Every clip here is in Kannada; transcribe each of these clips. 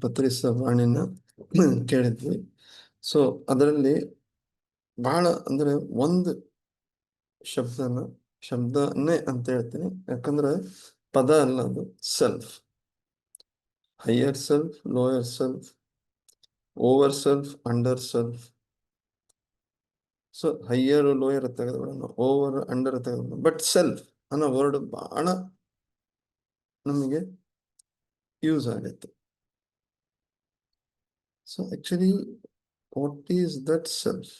ಪತ್ರಿಸವಾಣಿನ ಕೇಳಿದ್ವಿ. ಸೊ ಅದರಲ್ಲಿ ಬಹಳ ಅಂದ್ರೆ ಒಂದು ಶಬ್ದನೇ ಅಂತ ಹೇಳ್ತೀನಿ, ಯಾಕಂದ್ರೆ ಪದ ಅಲ್ಲ ಅದು. Self, higher self, lower self, over self, under self. So higher lower ತೆಗೆದುಬಿಡೋಣ, ಓವರ್ ಅಂಡರ್ ತೆಗೆದುಬಿಡೋಣ, ಬಟ್ ಸೆಲ್ಫ್ ಅನ್ನೋ ವರ್ಡ್ ಬಹಳ ನಮಗೆ ಯೂಸ್ ಆಗುತ್ತೆ. So actually what is that self?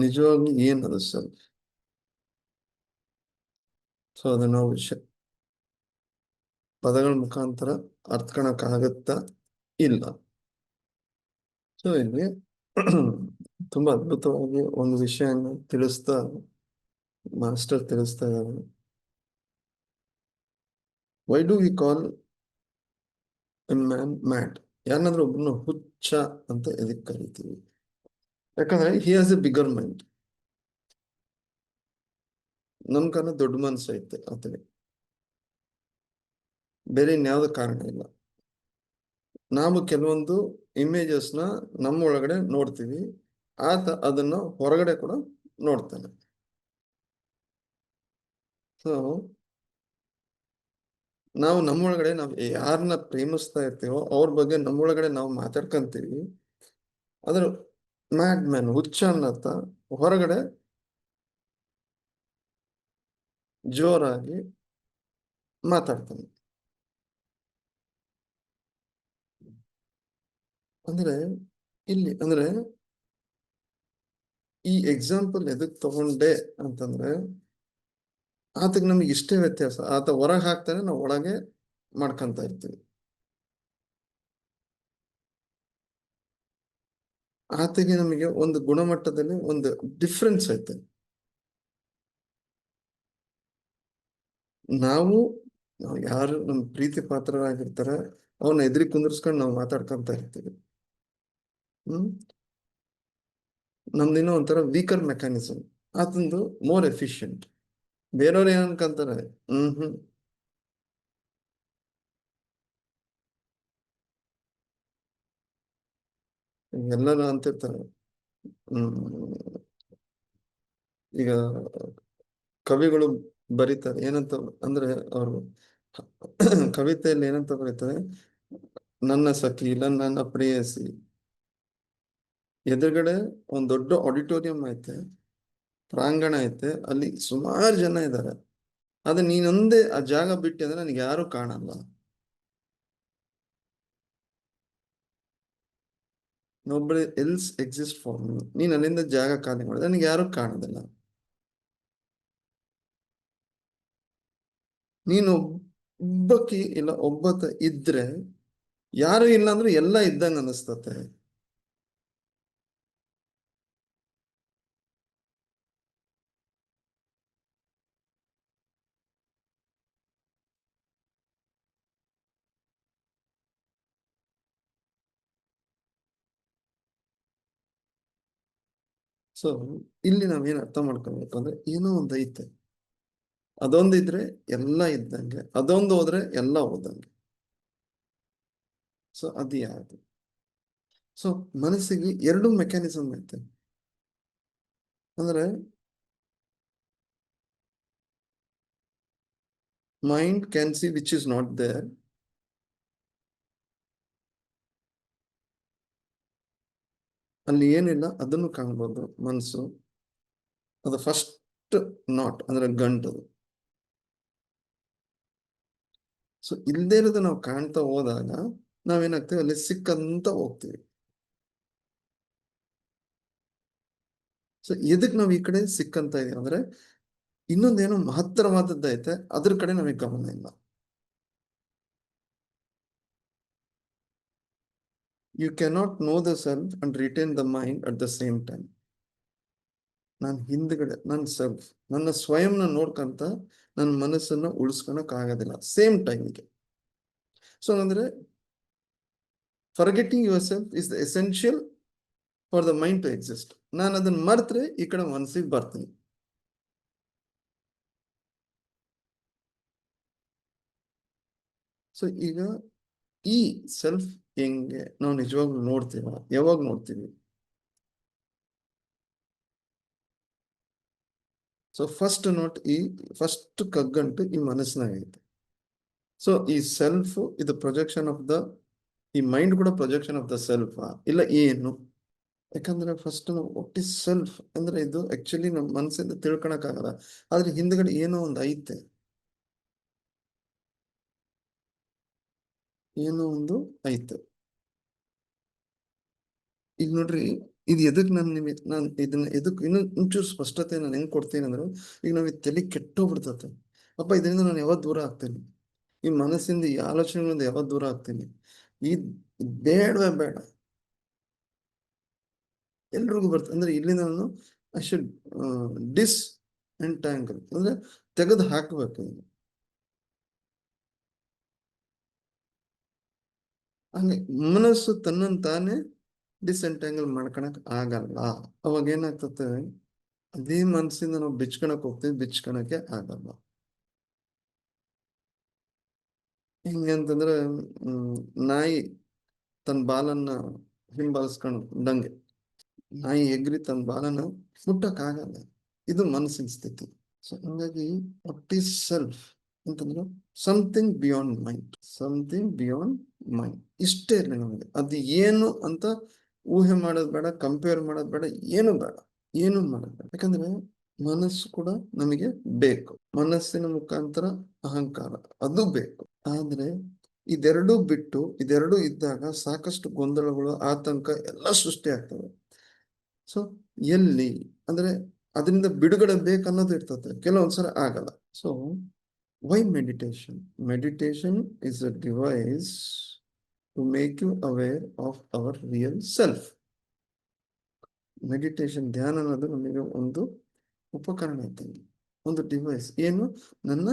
ನಿಜವಾಗ್ಲೂ ಏನದು ಸೆಲ್ಫ್? ಸೊ ಅದು ನಾವು ಪದಗಳ ಮುಖಾಂತರ ಅರ್ಥಕೊಳಕ್ಕಾಗತ್ತಾ? ಇಲ್ಲ. ಸೊ ಇಲ್ಲಿ ತುಂಬಾ ಅದ್ಭುತವಾಗಿ ಒಂದು ವಿಷಯನ ತಿಳಿಸ್ತಾ ಮಾಸ್ಟರ್ ತಿಳಿಸ್ತಾ ಇದ್ದಾರೆ. Why do we call A man mad? ಯಾರನ್ನಾದ್ರೂ ಒಬ್ಬನ ಹುಚ್ಚ ಅಂತ ಎದಕ್ಕೆ ಕರಿತೀವಿ? ಯಾಕಂದ್ರೆ he has A bigger mind. ನಮ್ ಕಾರಣ ದೊಡ್ಡ ಮನಸ್ಸು ಐತೆ ಆತನಿಗೆ, ಬೇರೆ ಇನ್ಯಾವ್ದು ಕಾರಣ ಇಲ್ಲ. ನಾವು ಕೆಲವೊಂದು ಇಮೇಜಸ್ನ ನಮ್ಮ ಒಳಗಡೆ ನೋಡ್ತೀವಿ, ಆತ ಅದನ್ನ ಹೊರಗಡೆ ಕೂಡ ನೋಡ್ತಾನೆ. ಸೊ ನಾವು ನಮ್ಮೊಳಗಡೆ ನಾವು ಯಾರನ್ನ ಪ್ರೇಮಿಸ್ತಾ ಇರ್ತೀವೋ ಅವ್ರ ಬಗ್ಗೆ ನಮ್ಮೊಳಗಡೆ ನಾವು ಮಾತಾಡ್ಕೊಂತೀವಿ. ಅದ್ರ ಮ್ಯಾಡ್ ಮ್ಯಾನ್, ಹುಚ್ಚ ಅನ್ನತ್ತ ಹೊರಗಡೆ ಜೋರಾಗಿ ಮಾತಾಡ್ತಾನೆ. ಅಂದ್ರೆ ಇಲ್ಲಿ ಅಂದ್ರೆ ಈ ಎಕ್ಸಾಂಪಲ್ ಎದಕ್ ತಗೊಂಡೆ ಅಂತಂದ್ರೆ, ಆತಗೆ ನಮ್ಗೆ ಇಷ್ಟೇ ವ್ಯತ್ಯಾಸ. ಆತ ಹೊರಗೆ ಹಾಕ್ತಾನೆ, ನಾವು ಒಳಗೆ ಮಾಡ್ಕೊಂತ ಇರ್ತೀವಿ. ಆತಗೆ ನಮಗೆ ಒಂದು ಗುಣಮಟ್ಟದಲ್ಲಿ ಒಂದು ಡಿಫ್ರೆನ್ಸ್ ಐತೆ. ನಾವು ಯಾರು ನಮ್ಮ ಪ್ರೀತಿ ಪಾತ್ರರಾಗಿರ್ತಾರೆ ಅವ್ರನ್ನ ಎದುರಿ ಕುಂದರ್ಸ್ಕೊಂಡು ನಾವು ಮಾತಾಡ್ಕೊಂತ ಇರ್ತೀವಿ. ನಮ್ದಿನ್ನೂ ಒಂಥರ ವೀಕರ್ ಮೆಕ್ಯಾನಿಸಮ್, ಆತಂದು ಮೋರ್ ಎಫಿಷಿಯಂಟ್. ಬೇರೆಯವ್ರು ಏನ್ ಅನ್ಕೊಂತಾರೆ? ಎಲ್ಲರೂ ಅಂತಿರ್ತಾರೆ. ಈಗ ಕವಿಗಳು ಬರೀತಾರೆ ಏನಂತ ಅಂದ್ರೆ, ಅವರು ಕವಿತೆಯಲ್ಲಿ ಏನಂತ ಬರೀತಾರೆ? ನನ್ನ ಸಖಿ ಇಲ್ಲ ನನ್ನ ಪ್ರೇಯಸಿ. ಎದುರುಗಡೆ ಒಂದ್ ದೊಡ್ಡ ಆಡಿಟೋರಿಯಂ ಐತೆ, ಪ್ರಾಂಗಣ ಐತೆ, ಅಲ್ಲಿ ಸುಮಾರು ಜನ ಇದ್ದಾರೆ. ಆದ್ರೆ ನೀನೊಂದೇ ಆ ಜಾಗ ಬಿಟ್ಟೆ ಅಂದ್ರೆ ನನಗೆ ಯಾರು ಕಾಣಲ್ಲ. ನೊಬ್ಬಡಿ ಎಲ್ಸ್ ಎಕ್ಸಿಸ್ಟ್ ಫಾರ್ ಮೀ. ನೀನ್ ಅಲ್ಲಿಂದ ಜಾಗ ಖಾಲಿ ಮಾಡಿದ್ರೆ ನನಗೆ ಯಾರು ಕಾಣೋದಿಲ್ಲ. ನೀನು ಒಬ್ಬಕಿ ಇಲ್ಲ ಒಬ್ಬತ ಇದ್ರೆ ಯಾರು ಇಲ್ಲ ಅಂದ್ರೆ ಎಲ್ಲ ಇದ್ದಂಗ ಅನಿಸ್ತತೆ. ಸೊ ಇಲ್ಲಿ ನಾವೇನ್ ಅರ್ಥ ಮಾಡ್ಕೊಬೇಕು ಅಂದ್ರೆ, ಏನೋ ಒಂದ್ ಐತೆ, ಅದೊಂದಿದ್ರೆ ಎಲ್ಲ ಇದ್ದಂಗೆ, ಅದೊಂದು ಹೋದ್ರೆ ಎಲ್ಲ ಹೋದಂಗೆ. ಸೊ ಅದು ಯಾವುದು? ಸೊ ಮನಸ್ಸಿಗೆ ಎರಡು ಮೆಕ್ಯಾನಿಸಮ್ ಐತೆ. ಅಂದ್ರೆ mind can see which is not there. ಅಲ್ಲಿ ಏನಿಲ್ಲ ಅದನ್ನು ಕಾಣ್ಬೋದು ಮನಸ್ಸು. ಅದು ಫಸ್ಟ್ ನಾಟ್ ಅಂದ್ರೆ ಗಂಟು. ಸೊ ಇಲ್ದೇ ಇರೋದು ನಾವು ಕಾಣ್ತಾ ಹೋದಾಗ ನಾವೇನಾಗ್ತೀವಿ, ಅಲ್ಲಿ ಸಿಕ್ಕಂತ ಹೋಗ್ತೀವಿ. ಸೊ ಎದಕ್ ನಾವ್ ಈ ಕಡೆ ಸಿಕ್ಕಂತ ಇದೀವಿ ಅಂದ್ರೆ, ಇನ್ನೊಂದೇನೋ ಮಹತ್ತರವಾದದ್ದೈತೆ, ಅದ್ರ ಕಡೆ ನಮಗೆ ಗಮನ ಇಲ್ಲ. You cannot know the self and retain the mind at the same time. ನಾನು ಹಿಂದ್ಗಡೆ ನನ್ನ ಸೆಲ್ಫ್, ನನ್ನ ಸ್ವಯಂನ ನೋಡ್ಕಂತ ನನ್ನ ಮನಸ್ಸನ್ನ ಉಳಿಸ್ಕೊಳಕ್ ಆಗೋದಿಲ್ಲ ಸೇಮ್ ಟೈಮ್ಗೆ. ಸೊ ಅಂದ್ರೆ forgetting your self is the essential for the mind to exist. ನಾನು ಅದನ್ನ ಮರೆತ್ರೆ ಈ ಕಡೆ ಮನಸ್ಸಿಗೆ ಬರ್ತೀನಿ. ಸೊ ಈಗ ಈ ಸೆಲ್ಫ್ ಹೆಂಗೆ ನಾವು ನಿಜವಾಗ್ಲೂ ನೋಡ್ತೀವ, ಯಾವಾಗ ನೋಡ್ತೀವಿ? ಸೊ ಫಸ್ಟ್ ನೋಟ್, ಈ ಫಸ್ಟ್ ಕಗ್ಗಂಟು ಈ ಮನಸ್ಸಿನಾಗೈತೆ. ಸೊ ಈ ಸೆಲ್ಫ್ ಇದು ಪ್ರೊಜೆಕ್ಷನ್ ಆಫ್ ದ, ಈ ಮೈಂಡ್ ಕೂಡ ಪ್ರೊಜೆಕ್ಷನ್ ಆಫ್ ದ ಸೆಲ್ಫ್ ಇಲ್ಲ ಏನು? ಯಾಕಂದ್ರೆ ಫಸ್ಟ್ ನಾವು ವಾಟ್ ಇಸ್ ಸೆಲ್ಫ್ ಅಂದ್ರೆ ಇದು ಆಕ್ಚುಲಿ ನಮ್ಮ ಮನಸ್ಸಿಂದ ತಿಳ್ಕೊಳಕ್ ಆಗಲ್ಲ, ಆದ್ರೆ ಹಿಂದ್ಗಡೆ ಏನೋ ಒಂದು ಐತೆ, ಏನೋ ಒಂದು ಐತೆ. ಈಗ ನೋಡ್ರಿ, ಇದು ಎದಕ್ ನಾನು ಇದನ್ನ ಎದಕ್ ಇನ್ನು ಒಂಚೂರು ಸ್ಪಷ್ಟತೆ ನಾನು ಹೆಂಗ್ ಕೊಡ್ತೀನಿ ಅಂದ್ರೆ, ಈಗ ನಾವ್ ತಲೆ ಕೆಟ್ಟೋಗ್ಬಿಡ್ತತೆ, ಅಪ್ಪ ಇದರಿಂದ ನಾನು ಯಾವತ್ತು ದೂರ ಆಗ್ತೇನೆ, ಈ ಮನಸ್ಸಿಂದ ಈ ಆಲೋಚನೆಗಳಿಂದ ಯಾವತ್ತು ದೂರ ಆಗ್ತೀನಿ, ಈ ಬೇಡವೇ ಬೇಡ. ಎಲ್ರಿಗೂ ಬರ್ತದೆ ಅಂದ್ರೆ ಇಲ್ಲಿಂದ ನಾನು ಐ ಶುಡ್ ಡಿಸ್ ಎಂಟ್ಯಾಂಗಲ್ ಅಂದ್ರೆ ತೆಗೆದು ಹಾಕಬೇಕು. ಹಂಗೆ ಮನಸ್ಸು ತನ್ನನ್ನು ತಾನೇ ಡಿಸ್ಎಂಟ್ಯಾಂಗಲ್ ಮಾಡ್ಕೊಳಕ್ ಆಗಲ್ಲ. ಅವಾಗ ಏನಾಗ್ತದೆ, ಅದೇ ಮನಸ್ಸಿಂದ ನಾವು ಬಿಚ್ಕೊಳಕ್ ಹೋಗ್ತೀವಿ, ಬಿಚ್ಕೊಳಕ್ಕೆ ಆಗಲ್ಲ. ಹೆಂಗೆ ಅಂತಂದ್ರೆ ನಾಯಿ ತನ್ನ ಬಾಲನ್ನ ಹಿಂಬಾಲಿಸ್ಕೊಂಡಂಗೆ, ನಾಯಿ ಎಗ್ರಿ ತನ್ನ ಬಾಲನ್ನ ಮುಟ್ಟಕ್ ಆಗಲ್ಲ. ಇದು ಮನಸ್ಸಿನ ಸ್ಥಿತಿ. ಸೊ ಹಂಗಾಗಿ ವಾಟ್ ಈಸ್ ಸೆಲ್ಫ್ ಅಂತಂದ್ರೆ something beyond mind, something beyond mind. ಇಷ್ಟೇ ಇರಲಿ ನಮಗೆ, ಅದು ಏನು ಅಂತ ಊಹೆ ಮಾಡೋದು ಬೇಡ, ಕಂಪೇರ್ ಮಾಡೋದು ಬೇಡ, ಏನು ಬೇಡ, ಏನು ಮಾಡೋದು ಬೇಡ. ಯಾಕಂದ್ರೆ ಮನಸ್ಸು ಕೂಡ ನಮಗೆ ಬೇಕು, ಮನಸ್ಸಿನ ಮುಖಾಂತರ ಅಹಂಕಾರ ಅದು ಬೇಕು. ಆದ್ರೆ ಇದೆರಡೂ ಬಿಟ್ಟು, ಇದೆರಡೂ ಇದ್ದಾಗ ಸಾಕಷ್ಟು ಗೊಂದಲಗಳು, ಆತಂಕ ಎಲ್ಲ ಸೃಷ್ಟಿ ಆಗ್ತವೆ. ಸೊ ಎಲ್ಲಿ ಅಂದ್ರೆ ಅದರಿಂದ ಬಿಡುಗಡೆ ಬೇಕನ್ನೋದು ಇರ್ತದೆ, ಕೆಲವೊಂದ್ಸಲ ಆಗಲ್ಲ. So why meditation? Meditation is a device to make you aware of our real self. Meditation, ಧ್ಯಾನ ಅನ್ನೋದು ನಮಗೆ ಒಂದು ಉಪಕರಣ ಇದ್ದಂಗೆ, ಒಂದು ಡಿವೈಸ್. ಏನು? ನನ್ನ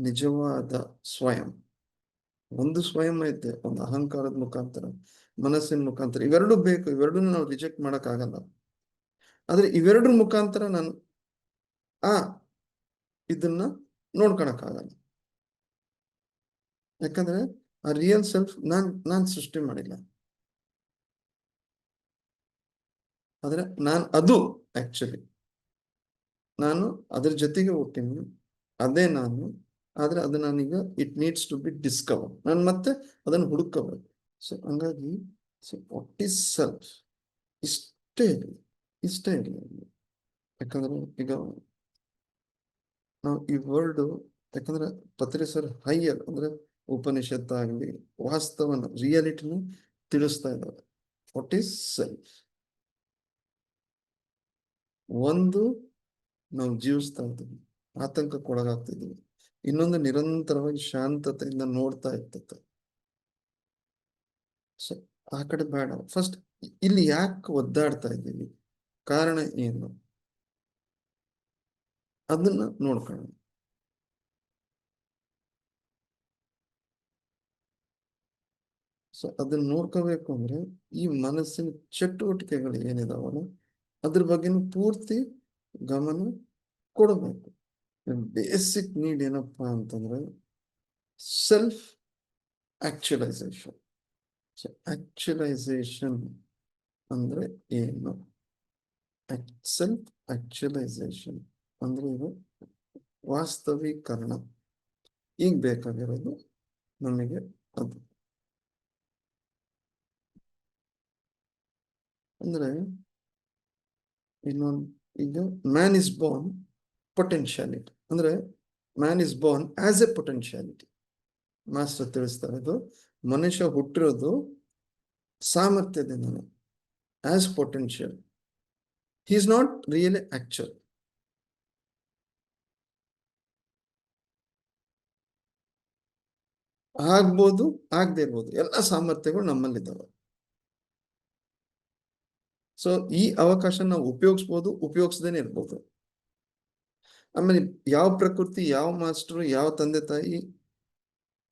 ನಿಜವಾದ ಸ್ವಯಂ. ಒಂದು ಸ್ವಯಂ ಐತೆ, ಒಂದು ಅಹಂಕಾರದ ಮುಖಾಂತರ, ಮನಸ್ಸಿನ ಮುಖಾಂತರ. ಇವೆರಡು ಬೇಕು, ಇವೆರಡೂ ನಾವು ರಿಜೆಕ್ಟ್ ಮಾಡಕ್ ಆಗಲ್ಲ. ಆದ್ರೆ ಇವೆರಡರ ಮುಖಾಂತರ ನಾನು ಇದನ್ನ ನೋಡ್ಕೊಳಕ್ಕಾಗಲ್ಲ. ಯಾಕಂದ್ರೆ ಆ ರಿಯಲ್ ಸೆಲ್ಫ್ ನಾನ್ ಸೃಷ್ಟಿ ಮಾಡಿಲ್ಲ, ಆದ್ರೆ ಅದು ಆಕ್ಚುಲಿ ನಾನು ಅದ್ರ ಜೊತೆಗೆ ಹುಟ್ಟಿನಿ, ಅದೇ ನಾನು. ಆದ್ರೆ ಅದು ನಾನೀಗ it needs to be discover, ನಾನು ಮತ್ತೆ ಅದನ್ನು ಹುಡುಕಬೇಕು. ಸೊ ಹಂಗಾಗಿ ಸೊ ವಾಟ್ ಈಸ್ ಸೆಲ್ಫ್ ಇಷ್ಟೇ ಇರಲಿ, ಇಷ್ಟೇ ಇರಲಿ. ಯಾಕಂದ್ರೆ ಈಗ ನಾವು ಈ ವರ್ಡ್, ಯಾಕಂದ್ರೆ ಪತ್ರಿ ಸರ್ ಹೈಯರ್ ಅಂದ್ರೆ ಉಪನಿಷತ್ತಾಗ್ಲಿ ವಾಸ್ತವನ ರಿಯಾಲಿಟಿನ ತಿಳಿಸ್ತಾ ಇದ್ದಾರೆ. What is self? ಒಂದು, ನಾವು ಜೀವಿಸ್ತಾ ಇದ್ದೀವಿ, ಆತಂಕಕ್ಕೆ ಒಳಗಾಗ್ತಿದ್ದೀವಿ. ಇನ್ನೊಂದು, ನಿರಂತರವಾಗಿ ಶಾಂತತೆಯಿಂದ ನೋಡ್ತಾ ಇರ್ತದೆ. ಸೊ ಆ ಕಡೆ ಬೇಡ. ಫಸ್ಟ್ ಇಲ್ಲಿ ಯಾಕೆ ಒದ್ದಾಡ್ತಾ ಇದ್ದೀವಿ, ಕಾರಣ ಏನು, ಅದನ್ನ ನೋಡ್ಕೊಳ್ಳೋಣ. ಸೊ ಅದನ್ನ ನೋಡ್ಕೋಬೇಕು ಅಂದ್ರೆ ಈ ಮನಸ್ಸಿನ ಚಟುವಟಿಕೆಗಳು ಏನಿದಾವಲ್ಲ ಅದ್ರ ಬಗ್ಗೆ ಪೂರ್ತಿ ಗಮನ ಕೊಡಬೇಕು. ಬೇಸಿಕ್ ನೀಡ್ ಏನಪ್ಪಾ ಅಂತಂದ್ರೆ ಸೆಲ್ಫ್ ಆಕ್ಚುಲೈಸೇಷನ್. ಸೊ ಆಕ್ಚುಲೈಸೇಷನ್ ಅಂದ್ರೆ ಏನು? ಸೆಲ್ಫ್ ಆಕ್ಚುಲೈಸೇಷನ್ ಅಂದ್ರೆ ಇದು ವಾಸ್ತವೀಕರಣ. ಈಗ ಬೇಕಾಗಿರೋದು ನಮಗೆ ಅದು. ಅಂದ್ರೆ ಇನ್ನೊಂದು, ಈಗ ಮ್ಯಾನ್ ಇಸ್ ಬೋರ್ನ್ ಪೊಟೆನ್ಶಿಯಾಲಿಟಿ, ಅಂದ್ರೆ man is born as A potentiality. Master ತಿಳಿಸ್ತಾರೆ, ಇದು ಮನುಷ್ಯ ಹುಟ್ಟಿರೋದು ಸಾಮರ್ಥ್ಯದಿಂದ, as potential. He is not really actual. ಆಗ್ಬೋದು, ಆಗದೆ ಇರ್ಬೋದು, ಎಲ್ಲ ಸಾಮರ್ಥ್ಯಗಳು ನಮ್ಮಲ್ಲಿದ್ದಾವೆ. ಸೊ ಈ ಅವಕಾಶ ನಾವು ಉಪಯೋಗಿಸ್ಬೋದು, ಉಪಯೋಗಿಸದೇನೆ ಇರ್ಬೋದು. ಆಮೇಲೆ ಯಾವ ಪ್ರಕೃತಿ, ಯಾವ ಮಾಸ್ಟರ್, ಯಾವ ತಂದೆ ತಾಯಿ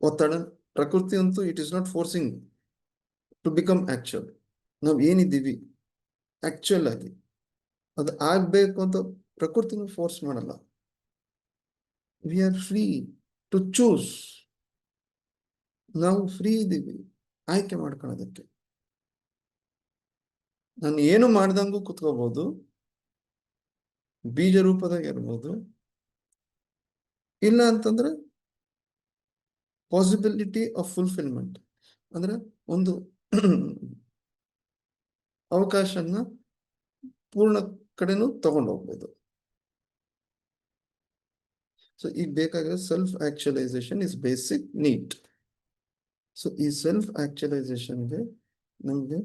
ಒತ್ತಡ, ಪ್ರಕೃತಿ ಅಂತೂ it is not forcing. To become actual. ನಾವ್ ಏನಿದ್ದೀವಿ ಆಕ್ಚುಯಲ್ ಆಗಿ ಅದು ಆಗ್ಬೇಕು ಅಂತ ಪ್ರಕೃತಿನ ಫೋರ್ಸ್ ಮಾಡಲ್ಲ. We are free to choose. ನಾವು ಫ್ರೀ ಇದ್ದೀವಿ ಆಯ್ಕೆ ಮಾಡ್ಕೊಳ್ಳೋದಕ್ಕೆ. ನಾನು ಏನು ಮಾಡ್ದಂಗೂ ಕುತ್ಕೋಬಹುದು, ಬೀಜ ರೂಪದಾಗ ಇರ್ಬೋದು, ಇಲ್ಲ ಅಂತಂದ್ರೆ ಪಾಸಿಬಿಲಿಟಿ ಆಫ್ ಫುಲ್ಫಿಲ್ಮೆಂಟ್ ಅಂದ್ರೆ ಒಂದು ಅವಕಾಶನ ಪೂರ್ಣ ಕಡೆನೂ ತಗೊಂಡು ಹೋಗ್ಬೋದು. ಸೊ ಈಗ ಬೇಕಾಗಿರೋ self actualization is basic need. So ಈ ಸೆಲ್ಫ್ ಆಕ್ಚುಲೈಸೇಷನ್ಗೆ ನಮಗೆ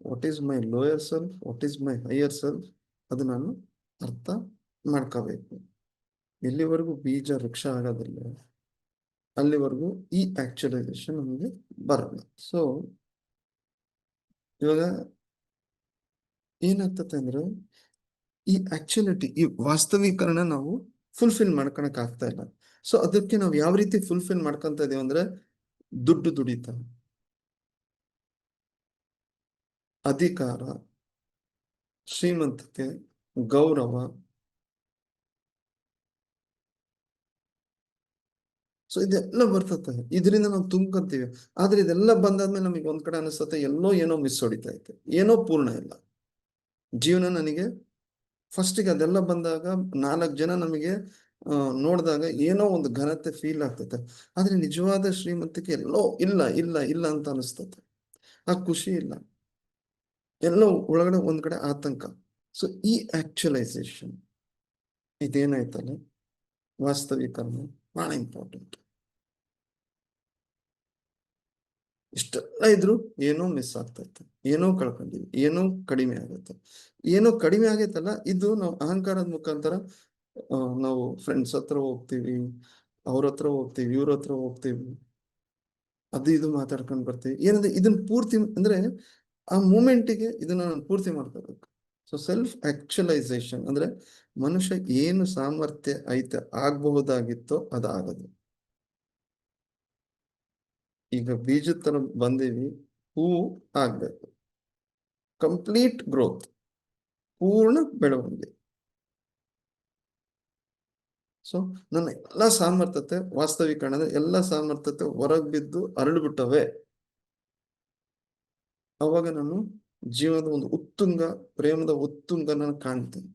what is my lower self, what is my higher self, ಅದು ನಾನು ಅರ್ಥ ಮಾಡ್ಕೋಬೇಕು. ಎಲ್ಲಿವರೆಗೂ ಬೀಜ ವೃಕ್ಷ ಆಗೋದಿಲ್ಲ ಅಲ್ಲಿವರೆಗೂ ಈ ಆಕ್ಚುಲೈಸೇಷನ್ ನಮಗೆ ಬರಲ್ಲ. ಸೊ ಇವಾಗ ಏನಾಗ್ತದೆ ಅಂದ್ರೆ ಈ ಆಕ್ಚುಲಿಟಿ, ಈ ವಾಸ್ತವೀಕರಣ ನಾವು ಫುಲ್ಫಿಲ್ ಮಾಡ್ಕೊಳಕ್ ಆಗ್ತಾ ಇಲ್ಲ. ಸೊ ಅದಕ್ಕೆ ನಾವು ಯಾವ ರೀತಿ ಫುಲ್ಫಿಲ್ ಮಾಡ್ಕೊಂತ ಇದೀವಿ ಅಂದ್ರೆ ದುಡ್ಡು ದುಡಿತ, ಅಧಿಕಾರ, ಶ್ರೀಮಂತಿಕೆ, ಗೌರವ. ಸೊ ಇದೆಲ್ಲ ಬರ್ತತೆ, ಇದರಿಂದ ನಾವು ತುಂಬ್ಕೊಂತೀವಿ. ಆದ್ರೆ ಇದೆಲ್ಲ ಬಂದಾದ್ಮೇಲೆ ನಮಗೆ ಒಂದ್ ಕಡೆ ಅನಿಸ್ತತೆ ಎಲ್ಲೋ ಏನೋ ಮಿಸ್ ಹೊಡಿತಾ ಐತೆ, ಏನೋ ಪೂರ್ಣ ಇಲ್ಲ ಜೀವನ. ನನಗೆ ಫಸ್ಟಿಗೆ ಅದೆಲ್ಲ ಬಂದಾಗ 4 ಜನ ನಮಗೆ ನೋಡಿದಾಗ ಏನೋ ಒಂದು ಘನತೆ ಫೀಲ್ ಆಗ್ತತೆ. ಆದ್ರೆ ನಿಜವಾದ ಶ್ರೀಮಂತಿಕೆ ಎಲ್ಲೋ ಇಲ್ಲ ಇಲ್ಲ ಇಲ್ಲ ಅಂತ ಅನಿಸ್ತತೆ. ಆ ಖುಷಿ ಇಲ್ಲ, ಎಲ್ಲೋ ಒಳಗಡೆ ಒಂದ್ ಕಡೆ ಆತಂಕ. ಸೊ ಈ ಆಕ್ಚುಲೈಸೇಷನ್ ಇದೇನಾಯ್ತಲ್ಲ ವಾಸ್ತವೀಕರಣ ಬಹಳ ಇಂಪಾರ್ಟೆಂಟ್. ಇಷ್ಟೆಲ್ಲ ಇದ್ರು ಏನೋ ಮಿಸ್ ಆಗ್ತೈತೆ, ಏನೋ ಕಳ್ಕೊಂಡಿವಿ, ಏನೋ ಕಡಿಮೆ ಆಗತ್ತೆ. ಏನೋ ಕಡಿಮೆ ಆಗೈತಲ್ಲ, ಇದು ನಾವು ಅಹಂಕಾರದ ಮುಖಾಂತರ ನಾವು ಫ್ರೆಂಡ್ಸ್ ಹತ್ರ ಹೋಗ್ತೀವಿ, ಅವ್ರ ಹತ್ರ ಹೋಗ್ತೀವಿ, ಇವ್ರ ಹತ್ರ ಹೋಗ್ತೀವಿ, ಅದು ಇದು ಮಾತಾಡ್ಕೊಂಡು ಬರ್ತೀವಿ. ಏನಂದ್ರೆ ಇದನ್ನ ಪೂರ್ತಿ ಅಂದ್ರೆ ಆ ಮೂಮೆಂಟಿಗೆ ಇದನ್ನ ನಾನು ಪೂರ್ತಿ ಮಾಡ್ಕೋಬೇಕು. ಸೊ ಸೆಲ್ಫ್ ಆಕ್ಚುಲೈಸೇಷನ್ ಅಂದ್ರೆ ಮನುಷ್ಯ ಏನು ಸಾಮರ್ಥ್ಯ ಐತೆ ಆಗಬಹುದಾಗಿತ್ತೋ ಅದಾಗದು. ಈಗ ಬೀಜದ ತರ ಬಂದೀವಿ, ಹೂವು ಆಗ್ಬೇಕು, ಕಂಪ್ಲೀಟ್ ಗ್ರೋತ್, ಪೂರ್ಣ ಬೆಳವಣಿಗೆ. ಸೊ ನನ್ನ ಎಲ್ಲ ಸಾಮರ್ಥ್ಯತೆ ವಾಸ್ತವೀಕರಣ, ಎಲ್ಲ ಸಾಮರ್ಥ್ಯತೆ ಹೊರಗ್ ಬಿದ್ದು ಅರಳು ಅವಾಗ ನಾನು ಜೀವನದ ಒಂದು ಉತ್ತುಂಗ, ಪ್ರೇಮದ ಉತ್ತುಂಗ ನಾನು ಕಾಣ್ತೀನಿ.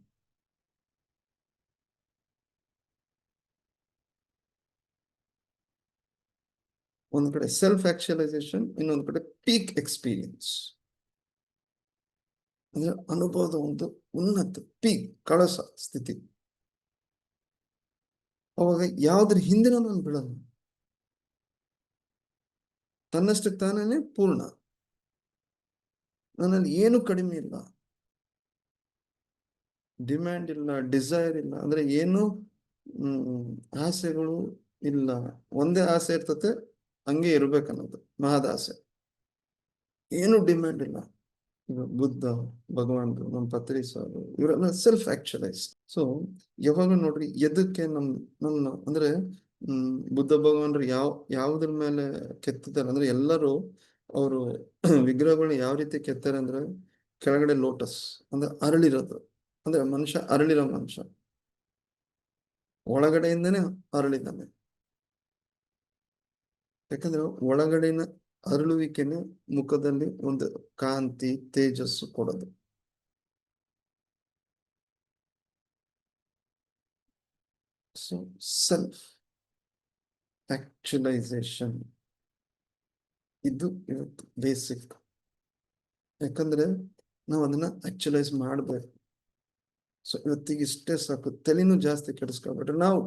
ಒಂದ್ ಕಡೆ ಸೆಲ್ಫ್ ಆಕ್ಚುಲೈಸೇಷನ್, ಇನ್ನೊಂದ್ ಕಡೆ ಪೀಕ್ ಎಕ್ಸ್ಪೀರಿಯನ್ಸ್ ಅಂದ್ರೆ ಅನುಭವದ ಒಂದು ಉನ್ನತ ಪೀಕ್ ಕಳಸ ಸ್ಥಿತಿ. ಅವಾಗ ಯಾವ್ದ್ರ ಹಿಂದಿನ ನಾನು ಬಿಡಲ್ಲ, ತನ್ನಷ್ಟಕ್ಕೆ ತಾನೇ ಪೂರ್ಣ, ನನ್ನಲ್ಲಿ ಏನು ಕಡಿಮೆ ಇಲ್ಲ, ಡಿಮ್ಯಾಂಡ್ ಇಲ್ಲ, ಡಿಸೈರ್ ಇಲ್ಲ, ಅಂದ್ರೆ ಏನು ಆಸೆಗಳು ಇಲ್ಲ. ಒಂದೇ ಆಸೆ ಇರ್ತತೆ, ಹಂಗೆ ಇರ್ಬೇಕನ್ನೋದು ಮಹದಾಸೆ. ಏನು ಡಿಮ್ಯಾಂಡ್ ಇಲ್ಲ. ಬುದ್ಧ ಭಗವಾನ್ರು, ನಮ್ಮ ಪತ್ರಿ ಸಾರು, ಇವರೆಲ್ಲ ಸೆಲ್ಫ್ ಆಕ್ಚುಲೈಸ್. ಸೊ ಯಾವಾಗ ನೋಡ್ರಿ ಎದಕ್ಕೆ ನಮ್ಮ ಅಂದ್ರೆ ಬುದ್ಧ ಭಗವಾನ್ರು ಯಾವುದ್ರ ಮೇಲೆ ಕೆತ್ತಿದ್ದಾರೆ ಅಂದ್ರೆ ಎಲ್ಲರೂ ಅವರು ವಿಗ್ರಹಗಳನ್ನ ಯಾವ ರೀತಿ ಕೆತ್ತಾರೆ ಅಂದ್ರೆ ಕೆಳಗಡೆ ಲೋಟಸ್ ಅಂದ್ರೆ ಅರಳಿರೋದು, ಅಂದ್ರೆ ಮನುಷ್ಯ ಅರಳಿರೋ ಮನುಷ್ಯ, ಒಳಗಡೆಯಿಂದನೇ ಅರಳಿದ್ದಾನೆ. ಯಾಕಂದ್ರೆ ಒಳಗಡೆನ ಅರಳುವಿಕೆನೆ ಮುಖದಲ್ಲಿ ಒಂದು ಕಾಂತಿ ತೇಜಸ್ಸು ಕೊಡೋದು. ಸೊ ಸೆಲ್ಫ್ ಆಕ್ಚುಲೈಸೇಷನ್ ಇದು ಇವತ್ತು ಬೇಸಿಕ್. ಯಾಕಂದ್ರೆ ನಾವು ಅದನ್ನ ಆಕ್ಚುಲೈಸ್ ಮಾಡ್ಬೇಕು. ಸೊ ಇವತ್ತಿಗೆ ಇಷ್ಟೇ ಸಾಕು, ತಲೆನೂ ಜಾಸ್ತಿ ಕೆಡಿಸ್ಕೊಬಿಟ್ರೆ ನಾವು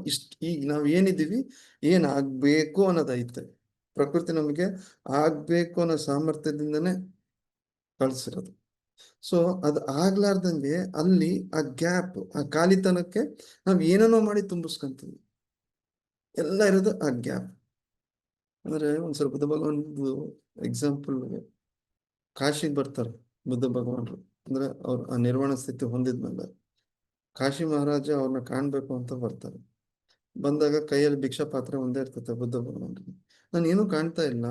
ಈಗ ನಾವ್ ಏನಿದ್ದೀವಿ, ಏನ್ ಆಗ್ಬೇಕು ಅನ್ನೋದೈತೆ. ಪ್ರಕೃತಿ ನಮಗೆ ಆಗ್ಬೇಕು ಅನ್ನೋ ಸಾಮರ್ಥ್ಯದಿಂದನೇ ಕಳ್ಸಿರೋದು. ಸೊ ಅದು ಆಗ್ಲಾರ್ದಂಗೆ ಅಲ್ಲಿ ಆ ಗ್ಯಾಪ್, ಆ ಖಾಲಿತನಕ್ಕೆ ನಾವ್ ಏನನ್ನೋ ಮಾಡಿ ತುಂಬಿಸ್ಕೊಂತೀವಿ. ಎಲ್ಲ ಇರೋದು ಆ ಗ್ಯಾಪ್. ಅಂದ್ರೆ ಒಂದ್ಸಲ ಬುದ್ಧ ಭಗವಾನ್ದು ಎಕ್ಸಾಂಪಲ್, ಕಾಶಿಗೆ ಬರ್ತಾರೆ ಬುದ್ಧ ಭಗವಾನ್ರು. ಅಂದ್ರೆ ಅವ್ರು ಆ ನಿರ್ವಾಣ ಸ್ಥಿತಿ ಹೊಂದಿದ್ಮೇಲೆ ಕಾಶಿ ಮಹಾರಾಜ ಅವ್ರನ್ನ ಕಾಣ್ಬೇಕು ಅಂತ ಬರ್ತಾರೆ. ಬಂದಾಗ ಕೈಯಲ್ಲಿ ಭಿಕ್ಷಾ ಪಾತ್ರೆ ಒಂದೇ ಇರ್ತದೆ ಬುದ್ಧ ಭಗವಾನ್ರಿಗೆ. ನಾನು ಏನು ಕಾಣ್ತಾ ಇಲ್ಲ,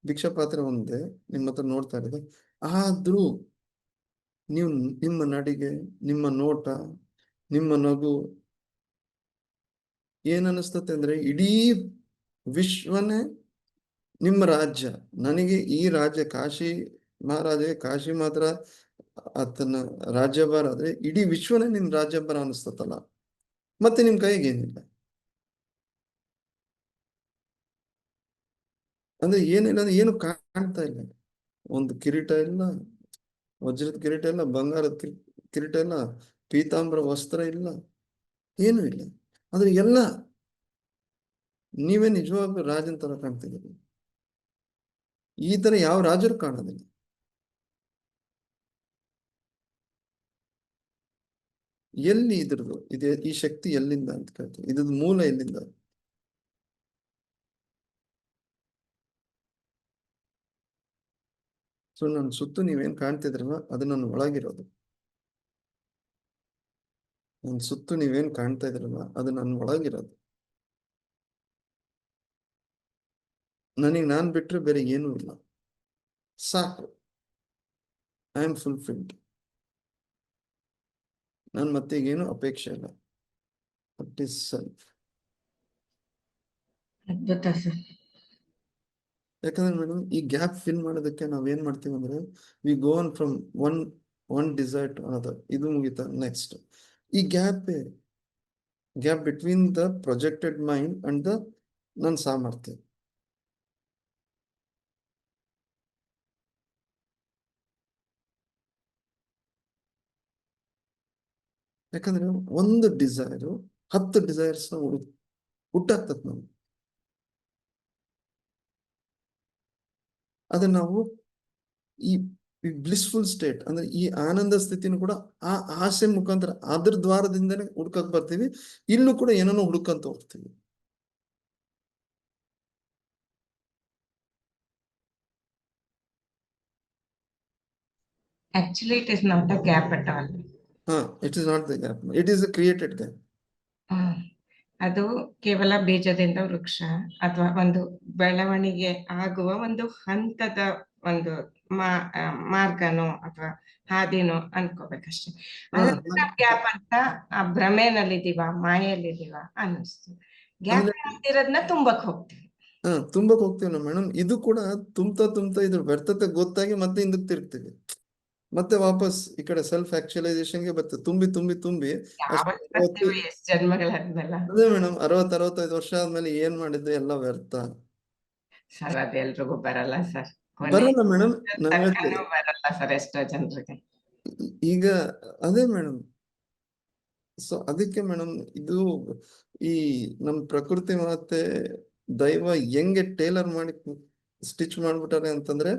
ಭಿಕ್ಷಾ ಪಾತ್ರೆ ಒಂದೇ ನಿಮ್ಮ ಹತ್ರ ನೋಡ್ತಾ ಇರೋದು. ಆದ್ರೂ ನೀವು ನಿಮ್ಮ ನಡಿಗೆ, ನಿಮ್ಮ ನೋಟ, ನಿಮ್ಮ ನಗು ಏನ್ ಅನಿಸ್ತತೆ ಅಂದ್ರೆ ಇಡೀ ವಿಶ್ವನೇ ನಿಮ್ಮ ರಾಜ್ಯ. ನನಗೆ ಈ ರಾಜ್ಯ ಕಾಶಿ ಮಹಾರಾಜ ಕಾಶಿ ಮಾತ್ರ ಆತನ ರಾಜ್ಯಭಾರ ಆದ್ರೆ ಇಡೀ ವಿಶ್ವನೇ ನಿಮ್ ರಾಜ್ಯಭಾರ ಅನಿಸ್ತತಲ್ಲ. ಮತ್ತೆ ನಿಮ್ ಕೈಗೆ ಏನಿಲ್ಲ ಅಂದ್ರೆ ಏನಿಲ್ಲ ಅಂದ್ರೆ ಏನು ಕಾಣ್ತಾ ಇಲ್ಲ. ಒಂದು ಕಿರೀಟ ಇಲ್ಲ, ವಜ್ರದ ಕಿರೀಟ ಇಲ್ಲ, ಬಂಗಾರದ ಕಿರೀಟ ಇಲ್ಲ, ಪೀತಾಂಬರ ವಸ್ತ್ರ ಇಲ್ಲ, ಏನು ಇಲ್ಲ. ಆದ್ರೆ ಎಲ್ಲ ನೀವೇ ನಿಜವಾಗ್ಲೂ ರಾಜನ್ ತರ ಕಾಣ್ತಿದ್ದೀರಿ. ಈ ತರ ಯಾವ ರಾಜರು ಕಾಣೋದಿಲ್ಲ. ಎಲ್ಲಿ ಇದ್ರದ್ದು ಇದೆ ಈ ಶಕ್ತಿ ಎಲ್ಲಿಂದ ಅಂತ ಕೇಳ್ತೀವಿ. ಇದ್ರದ್ದು ಮೂಲ ಎಲ್ಲಿಂದ? ಸೊ ನನ್ನ ಸುತ್ತು ನೀವೇನ್ ಕಾಣ್ತಿದ್ರಲ್ಲ ಅದು ನನ್ನ ಒಳಗಿರೋದು. ನನ್ನ ಸುತ್ತು ನೀವೇನ್ ಕಾಣ್ತಾ ಇದ್ರಲ್ಲ ಅದು ನನ್ನ ಒಳಗಿರೋದು. ನನಗೆ ನಾನ್ ಬಿಟ್ರೆ ಬೇರೆ ಏನೂ ಇಲ್ಲ. ಸಾಕು, ಐ ಆಮ್ ಫುಲ್ಫಿಲ್ಡ್. ನಾನು ಮತ್ತೆ ಏನು ಅಪೇಕ್ಷೆ ಇಲ್ಲ. That is self. ಅದ್ಭುತ ಸರ್. ಯಾಕಂದ್ರೆ ಮೇಡಮ್ ಈ ಗ್ಯಾಪ್ ಫಿಲ್ ಮಾಡೋದಕ್ಕೆ ನಾವ್ ಏನ್ ಮಾಡ್ತೀವಿ ಅಂದ್ರೆ we go on from one one desire to another. ಇದು ಮುಗಿತಾ ನೆಕ್ಸ್ಟ್ ಈ gap between the projected mind and the ನನ್ನ ಸಾಮರ್ಥ್ಯ. ಯಾಕಂದ್ರೆ ಒಂದು ಡಿಸೈರು 10 ಡಿಸೈರ್ಸ್ ಹುಟ್ಟಾಗ್ತದೆ ನಾವು. ಅದನ್ನ ನಾವು ಈ ಬ್ಲಿಸ್ಫುಲ್ ಸ್ಟೇಟ್ ಅಂದ್ರೆ ಈ ಆನಂದ ಸ್ಥಿತಿನೂ ಕೂಡ ಆ ಆಸೆ ಮುಖಾಂತರ ಅದ್ರ ದ್ವಾರದಿಂದನೇ ಹುಡ್ಕಕ್ ಬರ್ತೀವಿ. ಇಲ್ಲೂ ಕೂಡ ಏನನ್ನೋ ಹುಡುಕಂತ ಹೋಗ್ತೀವಿ. Actually, it is not a gap at all. It is not the gap, it is a created gap. ಅದು ಕೇವಲ ಬೀಜದಿಂದ ವೃಕ್ಷ ಅಥವಾ ಒಂದು ಬೆಳವಣಿಗೆ ಆಗುವ ಒಂದು ಹಂತದ ಒಂದು ಮಾರ್ಗನೋ ಅಥವಾ ಹಾದಿನೋ ಅನ್ಕೋಬೇಕಷ್ಟೆ. ಅದನ್ನ ಗ್ಯಾಪ್ ಅಂತ ಆ ಭ್ರಮೆನಲ್ಲಿದ್ದೀವ, ಮಾಯೆಯಲ್ಲಿದ್ದೀವ ಅನ್ನಿಸ್ತು. ಗ್ಯಾಪ್ ಇರೋದನ್ನ ತುಂಬಕ್ ಹೋಗ್ತೀವಿ. ತುಂಬಕ್ ಹೋಗ್ತೀವಿ ಮೇಡಮ್. ಇದು ಕೂಡ ತುಂಬ್ತಾ ಇದ್ರ ವ್ಯರ್ಥತೆ ಗೊತ್ತಾಗಿ ಮತ್ತೆ ಹಿಂದಕ್ಕೆ ತಿರುಗ್ತೀವಿ. ಮತ್ತೆ ವಾಪಸ್ ಈ ಕಡೆ ಸೆಲ್ಫ್ ಆಕ್ಚುಲೈಸೇಷನ್ಗೆ ಬರ್ತದೆ. ತುಂಬಿ ಜನ್ಮಗಳಾದ್ಮೇಲೆ ಅದೇ ಮೇಡಮ್ 60-65 ವರ್ಷ ಆದ್ಮೇಲೆ ಏನ್ ಮಾಡಿದ್ದು ಎಲ್ಲ ವ್ಯರ್ಥ. ಸರ್ ಅದೆಲ್ರಿಗೂ ಬರಲ್ಲ ಸರ್. ಬರಲ್ಲ ಮೇಡಮ್, ಬರಲ್ಲ ಸರ್ ಎಷ್ಟೋ ಜನರಿಗೆ. ಈಗ ಅದೇ ಮೇಡಮ್. ಸೊ ಅದಕ್ಕೆ ಮೇಡಮ್ ಇದು ಈ ನಮ್ ಪ್ರಕೃತಿ ಮತ್ತೆ ದೈವ ಹೆಂಗೆ ಟೇಲರ್ ಮಾಡಿ ಸ್ಟಿಚ್ ಮಾಡ್ಬಿಟ್ಟಾರೆ ಅಂತಂದ್ರೆ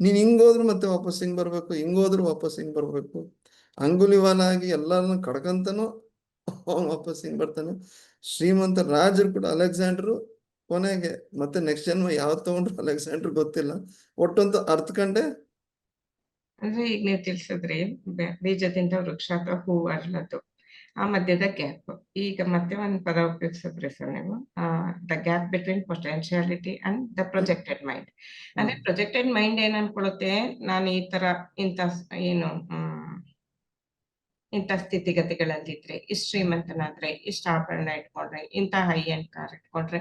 ನೀನ್ ಹಿಂಗೋದ್ರು ಮತ್ತೆ ವಾಪಸ್ ಹಿಂಗ್ ಬರ್ಬೇಕು, ಹಿಂಗೋದ್ರು ವಾಪಸ್ ಹಿಂಗ್ ಬರ್ಬೇಕು. ಅಂಗುಲಿವಾಲ ಆಗಿ ಎಲ್ಲಾರನ್ನ ಕಡ್ಕಂತಾನು ಅವನು ವಾಪಸ್ ಹಿಂಗ್ ಬರ್ತಾನೆ. ಶ್ರೀಮಂತ ರಾಜರು ಕೂಡ ಅಲೆಕ್ಸಾಂಡ್ರು ಕೊನೆಗೆ ಮತ್ತೆ ನೆಕ್ಸ್ಟ್ ಜನ್ಮ ಯಾವತ್ ತಗೊಂಡ್ರು ಅಲೆಕ್ಸಾಂಡ್ರ್ ಗೊತ್ತಿಲ್ಲ. ಒಟ್ಟಂತೂ ಅರ್ತ್ಕಂಡೆ. ಅಂದ್ರೆ ಈಗ ನೀವು ತಿಳಿಸಿದ್ರಿ ಬೀಜದಿಂದ ವೃಕ್ಷ ಅಥವಾ ಹೂ ಅರ್ಲದ್ದು ಆ ಮಧ್ಯದ ಗ್ಯಾಪ್. ಈಗ ಮತ್ತೆ ಒಂದು ಪದ ಉಪಯೋಗಿಸಿದ್ರಿ ಸರ್ ನೀವು, the gap between potentiality and the projected mind. ಅಂದ್ರೆ ಪ್ರೊಜೆಕ್ಟೆಡ್ ಮೈಂಡ್ ಏನ್ ಅನ್ಕೊಳ್ಳುತ್ತೆ, ನಾನು ಈ ತರ ಇಂಥ ಏನು ಇಂಥ ಸ್ಥಿತಿಗತಿಗಳಲ್ಲಿದ್ರೆ, ಇಷ್ಟು ಶ್ರೀಮಂತನಾದ್ರೆ, ಇಷ್ಟು ಆಭರಣ ಇಟ್ಕೊಂಡ್ರೆ, ಇಂಥ ಹೈ ಎಂಡ್ ಕಾರ್ ಇಟ್ಕೊಂಡ್ರೆ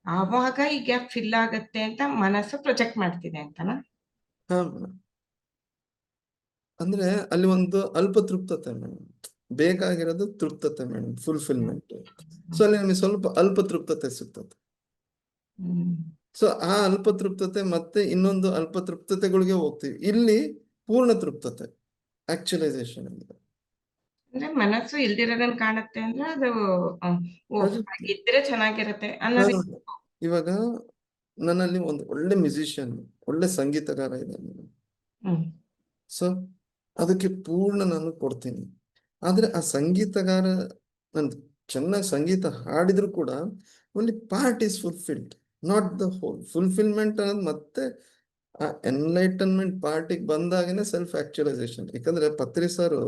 ಆವಾಗ ಈ ಗ್ಯಾಪ್ ಫಿಲ್ ಆಗತ್ತೆ ಅಂತ ಮನಸ್ಸು ಪ್ರೊಜೆಕ್ಟ್ ಮಾಡ್ತಿದೆ ಅಂತನಾ? ಅಂದ್ರೆ ಅಲ್ಲಿ ಒಂದು ಅಲ್ಪ ತೃಪ್ತತೆ ಮೇಡಮ್. ಬೇಕಾಗಿರೋದು ತೃಪ್ತತೆ ಮೇಡಮ್, ಫುಲ್ಫಿಲ್ಮೆಂಟ್. ಸೊ ಅಲ್ಲಿ ನಮಗೆ ಸ್ವಲ್ಪ ಅಲ್ಪ ತೃಪ್ತತೆ ಸಿಗ್ತದೆ. ಸೊ ಆ ಅಲ್ಪ ತೃಪ್ತತೆ ಮತ್ತೆ ಇನ್ನೊಂದು ಅಲ್ಪ ತೃಪ್ತತೆಗಳಿಗೆ ಹೋಗ್ತೀವಿ. ಇಲ್ಲಿ ಪೂರ್ಣ ತೃಪ್ತತೆ ಆಕ್ಚುಲೈಸೇಷನ್ ಆಗಿದೆ. ಅಂದ್ರೆ ಮನಸ್ಸು ಇಲ್ದಿರೋದನ್ನ ಕಾಣುತ್ತೆ ಅಂದ್ರೆ ಅದು ಇದ್ರೆ ಚೆನ್ನಾಗಿರುತ್ತೆ ಅನ್ನೋದು. ಇವಾಗ ನನ್ನಲ್ಲಿ ಒಂದು ಒಳ್ಳೆ ಮ್ಯೂಸಿಷಿಯನ್, ಒಳ್ಳೆ ಸಂಗೀತಗಾರ ಇದ್ದಾನೆ. ಸೊ ಅದಕ್ಕೆ ಪೂರ್ಣ ನಾನು ಕೊಡ್ತೀನಿ. ಆದ್ರೆ ಆ ಸಂಗೀತಗಾರ ನನ್ ಚೆನ್ನಾಗಿ ಸಂಗೀತ ಹಾಡಿದ್ರು ಕೂಡ only part is fulfilled, not the whole. Fulfilment ಅನ್ನೋದು ಮತ್ತೆ ಆ ಎನ್ಲೈಟನ್ಮೆಂಟ್ ಪಾರ್ಟಿಗೆ ಬಂದಾಗನೇ ಸೆಲ್ಫ್ ಆಕ್ಚುಲೈಸೇಷನ್. ಯಾಕಂದ್ರೆ ಪತ್ರಿ ಸರ್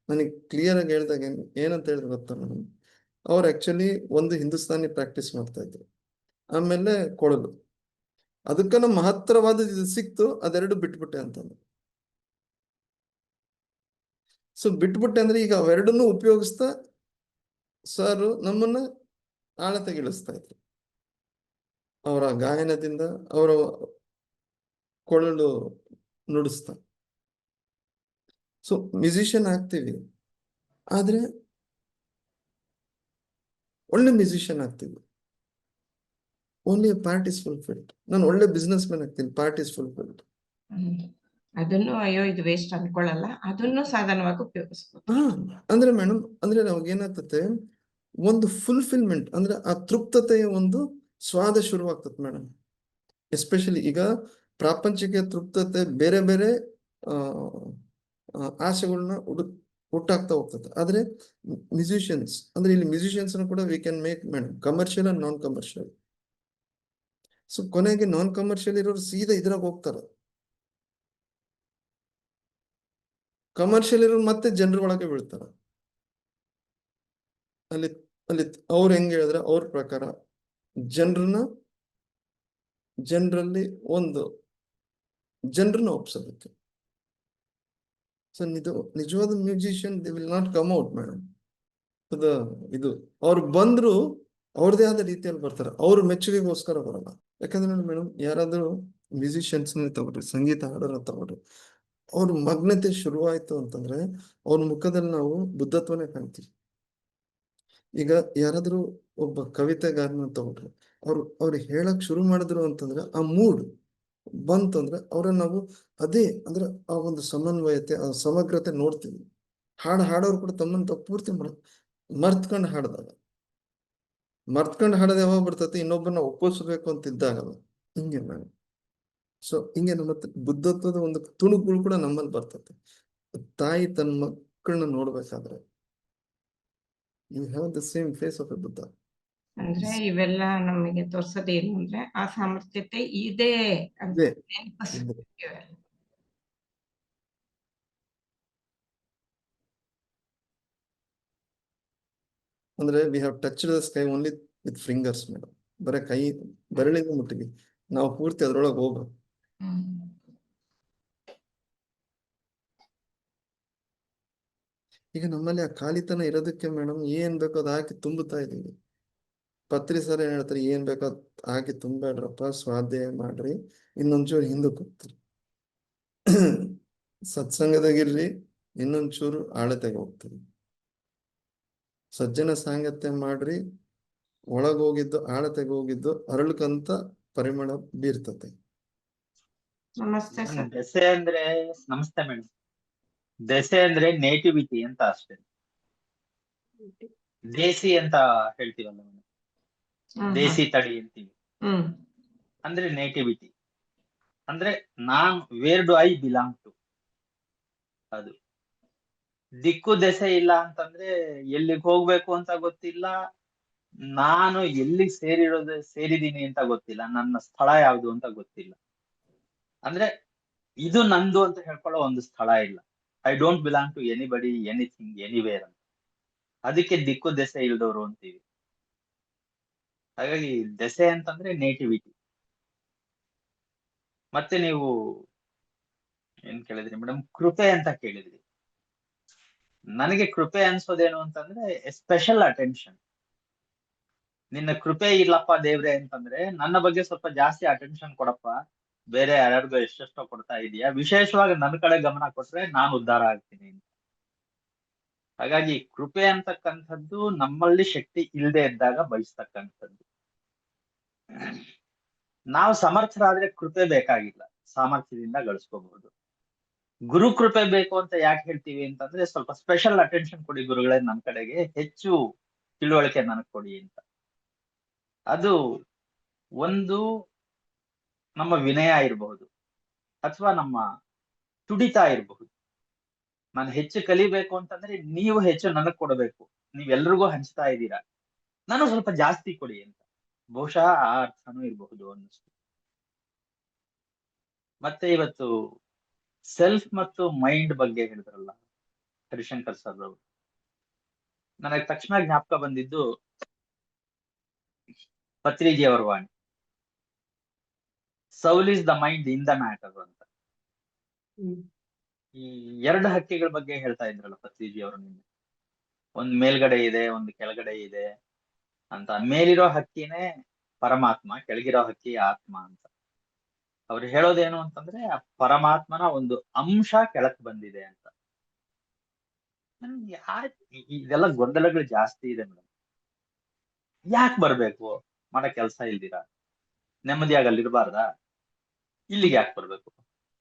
ನನಗೆ ಕ್ಲಿಯರ್ ಆಗಿ ಹೇಳ್ದಾಗ ಏನಂತ ಹೇಳಿದ್ರು ಗೊತ್ತಾ ಮೇಡಮ್, ಅವ್ರು ಆಕ್ಚುಲಿ ಒಂದು ಹಿಂದೂಸ್ತಾನಿ ಪ್ರಾಕ್ಟೀಸ್ ಮಾಡ್ತಾ ಇದ್ರು, ಆಮೇಲೆ ಕೊಳಲು. ಅದಕ್ಕನ ಮಹತ್ತರವಾದ ಇದು ಸಿಕ್ತು, ಅದೆರಡು ಬಿಟ್ಬಿಟ್ಟೆ ಅಂತಂದು. ಸೊ ಬಿಟ್ಬಿಟ್ಟೆ ಅಂದ್ರೆ ಈಗ ಅವೆರಡನ್ನೂ ಉಪಯೋಗಿಸ್ತಾ ಸರ್ ನಮ್ಮನ್ನ ಆಳತೆಗಿಳಿಸ್ತಾ ಇದ್ರು. ಅವರ ಗಾಯನದಿಂದ ಅವರ ಕೊಳಲು ನುಡಿಸ್ತಾ. ಸೊ ಮ್ಯೂಸಿಷಿಯನ್ ಆಗ್ತೀವಿ, ಆದ್ರೆ ಒಳ್ಳೆ ಮ್ಯೂಸಿಷಿಯನ್ ಆಗ್ತೀವಿ. Only part is fulfilled. ನಾನು ಒಳ್ಳೆ ಬಿಸ್ನೆಸ್ ಮ್ಯಾನ್ ಆಗ್ತೀನಿ, ಪಾರ್ಟ್ ಇಸ್ ಫುಲ್ಫಿಲ್ಡ್. ಅದನ್ನು ಅಯ್ಯೋ ಇದು ವೇಸ್ಟ್ ಅನ್ಕೊಳ್ಳಲ್ಲ, ಅದನ್ನು ಸಾಧನವಾಗಿ ಉಪಯೋಗಿಸ್ಬೋದು. ಅಂದ್ರೆ ಮೇಡಮ್, ಅಂದ್ರೆ ನಮ್ಗೆ ಏನಾಗ್ತತೆ, ಒಂದು ಫುಲ್ಫಿಲ್ಮೆಂಟ್ ಅಂದ್ರೆ ಆ ತೃಪ್ತತೆಯ ಒಂದು ಸ್ವಾದ ಶುರುವಾಗ್ತದೆ ಮೇಡಮ್. ಎಸ್ಪೆಷಲಿ ಈಗ ಪ್ರಾಪಂಚಿಕ ತೃಪ್ತತೆ ಬೇರೆ ಬೇರೆ ಆಸೆಗಳನ್ನ ಹುಟ್ಟಾಗ್ತಾ ಹೋಗ್ತದೆ. ಆದ್ರೆ ಮ್ಯೂಸಿಷಿಯನ್ಸ್ ಅಂದ್ರೆ ಇಲ್ಲಿ ಮ್ಯೂಸಿಷಿಯನ್ಸ್ ಕೂಡ we can make madam commercial and non commercial. So ಕೊನೆಗೆ ನಾನ್ ಕಮರ್ಷಿಯಲ್ ಇರೋರು ಸೀದಾ ಇದ್ರಾಗ ಹೋಗ್ತಾರೆ, ಕಮರ್ಷಿಯಲ್ ಇರೋರು ಮತ್ತೆ ಜನರ ಒಳಗೆ ಬೀಳ್ತಾರ. ಅಲ್ಲಿ ಅಲ್ಲಿ ಅವ್ರು ಹೆಂಗ್ ಹೇಳಿದ್ರೆ ಅವ್ರ ಪ್ರಕಾರ ಜನರಲ್ಲಿ ಒಂದು ಜನರನ್ನ ಒಪ್ಸೋದಕ್ಕೆ. ಸೊ ನಿಜವಾದ musician they will not come out madam. ಇದು ಅವ್ರು ಬಂದ್ರು ಅವ್ರದೇ ಆದ ರೀತಿಯಲ್ಲಿ ಬರ್ತಾರೆ, ಅವ್ರ ಮೆಚ್ಚುಗೆಗೋಸ್ಕರ ಬರಲ್ಲ. ಯಾಕಂದ್ರೆ ನೋಡಿ ಮೇಡಮ್, ಯಾರಾದ್ರೂ ಮ್ಯೂಸಿಷಿಯನ್ಸ್ ತಗೊಳ್ರಿ, ಸಂಗೀತ ಹಾಡೋರ ತಗೊಳ್ರಿ, ಅವ್ರ ಮಗ್ನತೆ ಶುರುವಾಯ್ತು ಅಂತಂದ್ರೆ ಅವ್ರ ಮುಖದಲ್ಲಿ ನಾವು ಬುದ್ಧತ್ವನೇ ಕಾಣ್ತೀವಿ. ಈಗ ಯಾರಾದ್ರೂ ಒಬ್ಬ ಕವಿತೆಗಾರನ ತಗೊಳ್ರಿ, ಅವ್ರು ಹೇಳಕ್ ಶುರು ಮಾಡಿದ್ರು ಅಂತಂದ್ರೆ ಆ ಮೂಡ್ ಬಂತಂದ್ರೆ ಅವ್ರನ್ನ ನಾವು ಅದೇ ಅಂದ್ರೆ ಆ ಒಂದು ಸಮನ್ವಯತೆ, ಆ ಸಮಗ್ರತೆ ನೋಡ್ತೀವಿ. ಹಾಡೋರು ಕೂಡ ತಮ್ಮನ್ನು ತಾವು ಪೂರ್ತಿ ಮರ್ತ್ಕೊಂಡು ಹಾಡೋದು ಯಾವಾಗ ಬರ್ತೈತಿ, ಇನ್ನೊಬ್ಬರನ್ನ ಒಪ್ಪಿಸ್ಬೇಕು ಅಂತ ಇದ್ದಾಗಲ್ಲ. ಹಿಂಗೆ ನಾನು ಸೊ ಹಿಂಗೆ ನಮ್ಮ ಬುದ್ಧತ್ವದ ಒಂದು ತುಣುಕುಗಳು ಕೂಡ ನಮ್ಮಲ್ಲಿ ಬರ್ತೈತೆ. ತಾಯಿ ತನ್ನ ಮಕ್ಕಳನ್ನ ನೋಡ್ಬೇಕಾದ್ರೆ you have the same face of a Buddha. ಅಂದ್ರೆ ಇವೆಲ್ಲ ನಮಗೆ ತೋರ್ಸೋದು ಏನು ಅಂದ್ರೆ ಆ ಸಾಮರ್ಥ್ಯತೆ ಇದೆ ಅಂತ ನೆನಪಿಸ್ತೀವಿ. ಅಂದ್ರೆ we have touch the sky only with fingers madam. ಬರೀ ಕೈ ಬೆರಳಿಗೆ ಮುಟ್ಟಿವಿ, ನಾವು ಪೂರ್ತಿ ಅದ್ರೊಳಗೆ ಹೋಗ್ಬೇಕು. ಈಗ ನಮ್ಮಲ್ಲಿ ಆ ಖಾಲಿತನ ಇರೋದಕ್ಕೆ ಮೇಡಮ್ ಏನ್ ಬೇಕೋ ಅದು ಹಾಕಿ ತುಂಬುತ್ತಾ ಇದೀವಿ. ಪತ್ರಿ ಸರ್ ಏನ್ ಹೇಳ್ತಾರೆ, ಏನ್ ಬೇಕೋ ಅದ್ ಹಾಕಿ ತುಂಬಬೇಡ್ರಪ್ಪ, ಸ್ವಾಧ್ಯಾಯ ಮಾಡ್ರಿ, ಇನ್ನೊಂಚೂರು ಹಿಂದಕ್ಕೆ ಹೋಗ್ತೀರಿ. ಸತ್ಸಂಗದಾಗಿರ್ರಿ, ಇನ್ನೊಂಚೂರು ಆಳತೆಗೆ ಹೋಗ್ತೀರಿ. ಸಜ್ಜನ ಸಾಂಗತ್ಯ ಮಾಡ್ರಿ, ಒಳಗೋಗಿದ್ದು ಆಳತೆಗೆ ಹೋಗಿದ್ದು ಅರಳಕಂತ ಪರಿಮಳ ಬೀರ್ತತೆ. ನಮಸ್ತೆ ಸರ್. ದೆಸೆ ಅಂದ್ರೆ ನಮಸ್ತೆ ಮೇಡಮ್. ದೆಸೆ ಅಂದ್ರೆ ನೇಟಿವಿಟಿ ಅಂತ ಅಷ್ಟೇ. ದೇಸಿ ಅಂತ ಹೇಳ್ತೀವಲ್ಲ ಮೇಡಮ್, ದೇಸಿ ತಳಿ ಅಂತೀವಿ. ಅಂದ್ರೆ ನೇಟಿವಿಟಿ ಅಂದ್ರೆ where do I belong to. ಅದು ದಿಕ್ಕು ದೆಸೆ ಇಲ್ಲ ಅಂತಂದ್ರೆ ಎಲ್ಲಿಗೆ ಹೋಗ್ಬೇಕು ಅಂತ ಗೊತ್ತಿಲ್ಲ, ನಾನು ಎಲ್ಲಿಗೆ ಸೇರಿದೀನಿ ಅಂತ ಗೊತ್ತಿಲ್ಲ, ನನ್ನ ಸ್ಥಳ ಯಾವುದು ಅಂತ ಗೊತ್ತಿಲ್ಲ. ಅಂದ್ರೆ ಇದು ನಂದು ಅಂತ ಹೇಳ್ಕೊಳ್ಳೋ ಒಂದು ಸ್ಥಳ ಇಲ್ಲ. I don't belong to anybody, anything, anywhere ಅಂತ. ಅದಕ್ಕೆ ದಿಕ್ಕು ದೆಸೆ ಇಲ್ದವ್ರು ಅಂತೀವಿ. ಹಾಗಾಗಿ ದೆಸೆ ಅಂತಂದ್ರೆ ನೇಟಿವಿಟಿ. ಮತ್ತೆ ನೀವು ಏನ್ ಕೇಳಿದ್ರಿ ಮೇಡಮ್, ಕೃಪೆ ಅಂತ ಕೇಳಿದ್ರಿ. ನನಗೆ ಕೃಪೆ ಅನ್ಸೋದೇನು ಅಂತಂದ್ರೆ ಸ್ಪೆಷಲ್ ಅಟೆನ್ಷನ್. ನಿನ್ನ ಕೃಪೆ ಇಲ್ಲಪ್ಪ ದೇವ್ರೆ ಅಂತಂದ್ರೆ ನನ್ನ ಬಗ್ಗೆ ಸ್ವಲ್ಪ ಜಾಸ್ತಿ ಅಟೆನ್ಷನ್ ಕೊಡಪ್ಪ, ಬೇರೆ ಯಾರ್ಯಾರಿಗೋ ಎಷ್ಟೆಷ್ಟೋ ಕೊಡ್ತಾ ಇದೀಯಾ, ವಿಶೇಷವಾಗಿ ನನ್ನ ಕಡೆ ಗಮನ ಕೊಟ್ರೆ ನಾನು ಉದ್ಧಾರ ಆಗ್ತೀನಿ ಅಂತ. ಹಾಗಾಗಿ ಕೃಪೆ ಅಂತಕ್ಕಂಥದ್ದು ನಮ್ಮಲ್ಲಿ ಶಕ್ತಿ ಇಲ್ಲದೆ ಇದ್ದಾಗ ಬಯಸ್ತಕ್ಕಂಥದ್ದು. ನಾವು ಸಮರ್ಥರಾದ್ರೆ ಕೃಪೆ ಬೇಕಾಗಿಲ್ಲ, ಸಾಮರ್ಥ್ಯದಿಂದ ಗಳಿಸ್ಕೋಬಹುದು. ಗುರು ಕೃಪೆ ಬೇಕು ಅಂತ ಯಾಕೆ ಹೇಳ್ತೀವಿ ಅಂತಂದ್ರೆ, ಸ್ವಲ್ಪ ಸ್ಪೆಷಲ್ ಅಟೆನ್ಷನ್ ಕೊಡಿ ಗುರುಗಳೇ, ನನ್ನ ಕಡೆಗೆ ಹೆಚ್ಚು ತಿಳುವಳಿಕೆ ನನಗೆ ಕೊಡಿ ಅಂತ. ಅದು ಒಂದು ನಮ್ಮ ವಿನಯ ಇರಬಹುದು, ಅಥವಾ ನಮ್ಮ ತುಡಿತ ಇರಬಹುದು. ನಾನು ಹೆಚ್ಚು ಕಲಿಬೇಕು ಅಂತಂದ್ರೆ ನೀವು ಹೆಚ್ಚು ನನಗ್ ಕೊಡಬೇಕು, ನೀವೆಲ್ರಿಗೂ ಹಂಚ್ತಾ ಇದ್ದೀರಾ, ನಾನು ಸ್ವಲ್ಪ ಜಾಸ್ತಿ ಕೊಡಿ ಅಂತ. ಬಹುಶಃ ಆ ಅರ್ಥನೂ ಇರಬಹುದು ಅನ್ನಿಸ್ತು. ಮತ್ತೆ ಇವತ್ತು ಸೆಲ್ಫ್ ಮತ್ತು ಮೈಂಡ್ ಬಗ್ಗೆ ಹೇಳಿದ್ರಲ್ಲ ಹರಿಶಂಕರ್ ಸರ್ ಅವರು, ನನಗೆ ತಕ್ಷಣ ಜ್ಞಾಪಕ ಬಂದಿದ್ದು ಪತ್ರಿಜಿಯವರ ವಾಣಿ. Soul is the mind in the matter ಅಂತ. ಈ ಎರಡು ಹಕ್ಕಿಗಳ ಬಗ್ಗೆ ಹೇಳ್ತಾ ಇದ್ರಲ್ಲ ಪತ್ರಿಜಿ ಅವರು ನಿನ್ನೆ, ಒಂದ್ ಮೇಲ್ಗಡೆ ಇದೆ, ಒಂದು ಕೆಳಗಡೆ ಇದೆ ಅಂತ. ಮೇಲಿರೋ ಹಕ್ಕಿನೇ ಪರಮಾತ್ಮ, ಕೆಳಗಿರೋ ಹಕ್ಕಿ ಆತ್ಮ ಅಂತ. ಅವ್ರು ಹೇಳೋದೇನು ಅಂತಂದ್ರೆ ಆ ಪರಮಾತ್ಮನ ಒಂದು ಅಂಶ ಕೆಳಕ್ ಬಂದಿದೆ ಅಂತ. ನನ್ಗೆ ಇದೆಲ್ಲ ಗೊಂದಲಗಳು ಜಾಸ್ತಿ ಇದೆ ಮೇಡಮ್. ಯಾಕೆ ಬರ್ಬೇಕು ಮಾಡೋ ಕೆಲ್ಸ ಇಲ್ದಿರಾ? ನೆಮ್ಮದಿಯಾಗಿ ಅಲ್ಲಿರ್ಬಾರ್ದಾ? ಇಲ್ಲಿಗೆ ಯಾಕೆ ಬರ್ಬೇಕು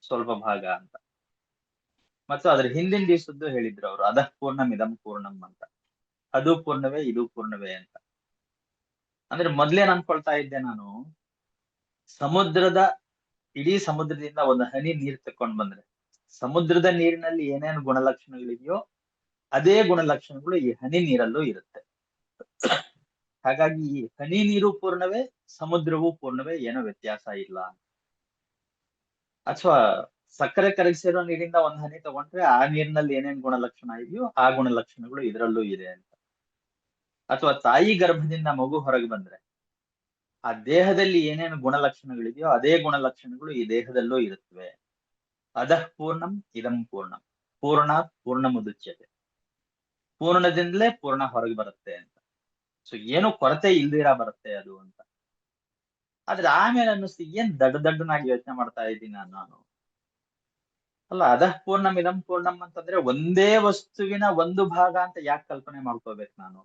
ಸ್ವಲ್ಪ ಭಾಗ ಅಂತ. ಮತ್ತು ಅದ್ರ ಹಿಂದಿನ ದಿವಸದ್ದು ಹೇಳಿದ್ರು ಅವರು, ಅಧಃ ಪೂರ್ಣಂ ಇದಂ ಪೂರ್ಣಂ ಅಂತ. ಅದು ಪೂರ್ಣವೇ, ಇದು ಪೂರ್ಣವೇ ಅಂತ. ಅಂದ್ರೆ ಮೊದ್ಲೇನ್ ಅನ್ಕೊಳ್ತಾ ಇದ್ದೆ ನಾನು, ಇಡೀ ಸಮುದ್ರದಿಂದ ಒಂದು ಹನಿ ನೀರ್ ತಕೊಂಡ್ ಬಂದ್ರೆ ಸಮುದ್ರದ ನೀರಿನಲ್ಲಿ ಏನೇನು ಗುಣಲಕ್ಷಣಗಳಿದೆಯೋ ಅದೇ ಗುಣಲಕ್ಷಣಗಳು ಈ ಹನಿ ನೀರಲ್ಲೂ ಇರುತ್ತೆ. ಹಾಗಾಗಿ ಈ ಹನಿ ನೀರು ಪೂರ್ಣವೇ, ಸಮುದ್ರವೂ ಪೂರ್ಣವೇ, ಏನೋ ವ್ಯತ್ಯಾಸ ಇಲ್ಲ. ಅಥವಾ ಸಕ್ಕರೆ ಕರಗಿಸಿರೋ ನೀರಿಂದ ಒಂದ್ ಹನಿ ತಗೊಂಡ್ರೆ ಆ ನೀರಿನಲ್ಲಿ ಏನೇನ್ ಗುಣಲಕ್ಷಣ ಇದೆಯೋ ಆ ಗುಣಲಕ್ಷಣಗಳು ಇದರಲ್ಲೂ ಇದೆ ಅಂತ. ಅಥವಾ ತಾಯಿ ಗರ್ಭದಿಂದ ಮಗು ಹೊರಗೆ ಬಂದ್ರೆ ಆ ದೇಹದಲ್ಲಿ ಏನೇನು ಗುಣಲಕ್ಷಣಗಳಿದೆಯೋ ಅದೇ ಗುಣಲಕ್ಷಣಗಳು ಈ ದೇಹದಲ್ಲೂ ಇರುತ್ತವೆ. ಅಧಃ ಪೂರ್ಣಂ ಇದಂ ಪೂರ್ಣಂ, ಪೂರ್ಣಾತ್ ಪೂರ್ಣ ಮುದುಚ್ಯತೆ, ಪೂರ್ಣದಿಂದಲೇ ಪೂರ್ಣ ಹೊರಗೆ ಬರುತ್ತೆ ಅಂತ. ಸೊ ಏನು ಕೊರತೆ ಇಲ್ದಿರ ಬರುತ್ತೆ ಅದು ಅಂತ. ಆದ್ರೆ ಆಮೇಲೆ ಅನ್ನಿಸ್ತು, ಏನ್ ದಡ್ಡನಾಗಿ ಯೋಚನೆ ಮಾಡ್ತಾ ಇದ್ದೀನಿ ನಾನು. ಅಲ್ಲ, ಅಧಃ ಪೂರ್ಣಂ ಇದಂ ಪೂರ್ಣಂ ಅಂತಂದ್ರೆ ಒಂದೇ ವಸ್ತುವಿನ ಒಂದು ಭಾಗ ಅಂತ ಯಾಕೆ ಕಲ್ಪನೆ ಮಾಡ್ಕೋಬೇಕು ನಾನು?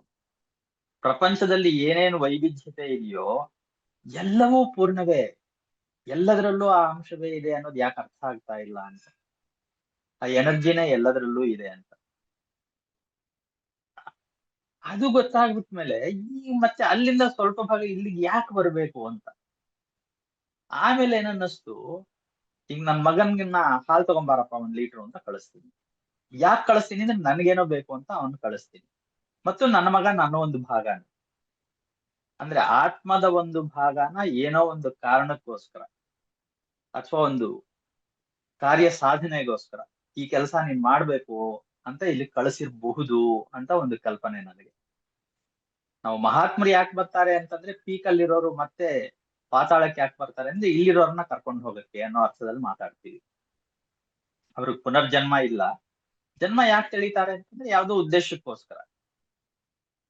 ಪ್ರಪಂಚದಲ್ಲಿ ಏನೇನು ವೈವಿಧ್ಯತೆ ಇದೆಯೋ ಎಲ್ಲವೂ ಪೂರ್ಣವೇ, ಎಲ್ಲದರಲ್ಲೂ ಆ ಅಂಶವೇ ಇದೆ ಅನ್ನೋದು ಯಾಕೆ ಅರ್ಥ ಆಗ್ತಾ ಇಲ್ಲ ಅಂತ. ಆ ಎನರ್ಜಿನೇ ಎಲ್ಲದರಲ್ಲೂ ಇದೆ ಅಂತ ಅದು ಗೊತ್ತಾಗ್ಬಿಟ್ಮೇಲೆ ಈಗ ಮತ್ತೆ ಅಲ್ಲಿಂದ ಸ್ವಲ್ಪ ಭಾಗ ಇಲ್ಲಿಗೆ ಯಾಕೆ ಬರ್ಬೇಕು ಅಂತ. ಆಮೇಲೆ ಏನನ್ನಿಸ್ತು, ಈಗ ನನ್ ಮಗನ್ಗಿನ್ನ ಹಾಲ್ ತಗೊಂಬಾರಪ್ಪ 1 ಲೀಟರ್ ಅಂತ ಕಳಿಸ್ತೀನಿ. ಯಾಕೆ ಕಳಿಸ್ತೀನಿ ಅಂದ್ರೆ ನನ್ಗೇನೋ ಬೇಕು ಅಂತ ಅವನ್ ಕಳಿಸ್ತೀನಿ. ಮತ್ತು ನನ್ನ ಮಗ ನನ್ನ ಒಂದು ಭಾಗನ, ಅಂದ್ರೆ ಆತ್ಮದ ಒಂದು ಭಾಗನ ಏನೋ ಒಂದು ಕಾರಣಕ್ಕೋಸ್ಕರ ಅಥವಾ ಒಂದು ಕಾರ್ಯ ಸಾಧನೆಗೋಸ್ಕರ ಈ ಕೆಲಸ ನೀನ್ ಮಾಡ್ಬೇಕು ಅಂತ ಇಲ್ಲಿ ಕಳಿಸಿರ್ಬಹುದು ಅಂತ ಒಂದು ಕಲ್ಪನೆ ನನಗೆ. ನಾವು ಮಹಾತ್ಮರು ಯಾಕೆ ಬರ್ತಾರೆ ಅಂತಂದ್ರೆ ಪೀಕಲ್ಲಿರೋರು ಮತ್ತೆ ಪಾತಾಳಕ್ಕೆ ಯಾಕೆ ಬರ್ತಾರೆ ಅಂದ್ರೆ ಇಲ್ಲಿರೋರನ್ನ ಕರ್ಕೊಂಡು ಹೋಗಕ್ಕೆ ಅನ್ನೋ ಅರ್ಥದಲ್ಲಿ ಮಾತಾಡ್ತೀವಿ. ಅವ್ರಿಗೆ ಪುನರ್ಜನ್ಮ ಇಲ್ಲ. ಜನ್ಮ ಯಾಕೆ ತೆಳಿತಾರೆ ಅಂತಂದ್ರೆ ಯಾವ್ದೋ ಉದ್ದೇಶಕ್ಕೋಸ್ಕರ.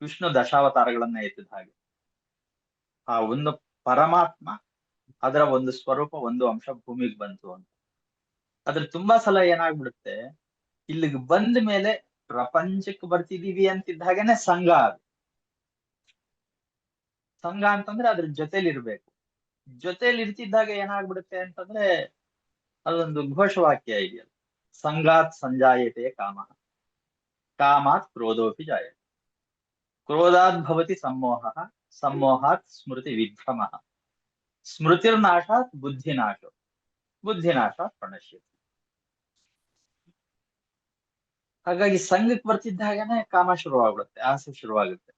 ವಿಷ್ಣು ದಶಾವತಾರಗಳನ್ನ ಎತ್ತಿದ ಹಾಗೆ ಆ ಒಂದು ಪರಮಾತ್ಮ ಅದರ ಒಂದು ಸ್ವರೂಪ, ಒಂದು ಅಂಶ ಭೂಮಿಗೆ ಬಂತು ಅಂತ. ಅದ್ರ ತುಂಬಾ ಸಲ ಏನಾಗ್ಬಿಡುತ್ತೆ, ಇಲ್ಲಿಗೆ ಬಂದ ಮೇಲೆ ಪ್ರಪಂಚಕ್ಕೆ ಬರ್ತಿದೀವಿ ಅಂತಿದ್ದ ಹಾಗೇನೆ ಸಂಘ. ಅದು ಸಂಘ ಅಂತಂದ್ರೆ ಅದ್ರ ಜೊತೆಲಿ ಇರ್ಬೇಕು. ಜೊತೆಲಿ ಇರ್ತಿದ್ದಾಗ ಏನಾಗ್ಬಿಡುತ್ತೆ ಅಂತಂದ್ರೆ ಅದೊಂದು ಘೋಷವಾಕ್ಯ ಇದೆಯಲ್ಲ, ಸಂಘಾತ್ ಸಂಜಾಯತೆ ಕಾಮ, ಕಾಮಾತ್ ಕ್ರೋಧೋಪಿ ಜಾಯತೆ, ಕ್ರೋಧಾತ್ ಭವತಿ ಸಮ್ಮೋಹ, ಸಮ್ಮೋಹಾತ್ ಸ್ಮೃತಿ ವಿಭ್ರಮ, ಸ್ಮೃತಿರ್ನಾಶಾತ್ ಬುದ್ಧಿನಾಶೋ, ಬುದ್ಧಿನಾಶಾತ್ ಪ್ರಣಶ್ಯತಿ. ಹಾಗಾಗಿ ಸಂಘಕ್ಕೆ ಬರ್ತಿದ್ದಾಗನೆ ಕಾಮ ಶುರುವಾಗ್ಬಿಡುತ್ತೆ, ಆಸೆ ಶುರುವಾಗುತ್ತೆ.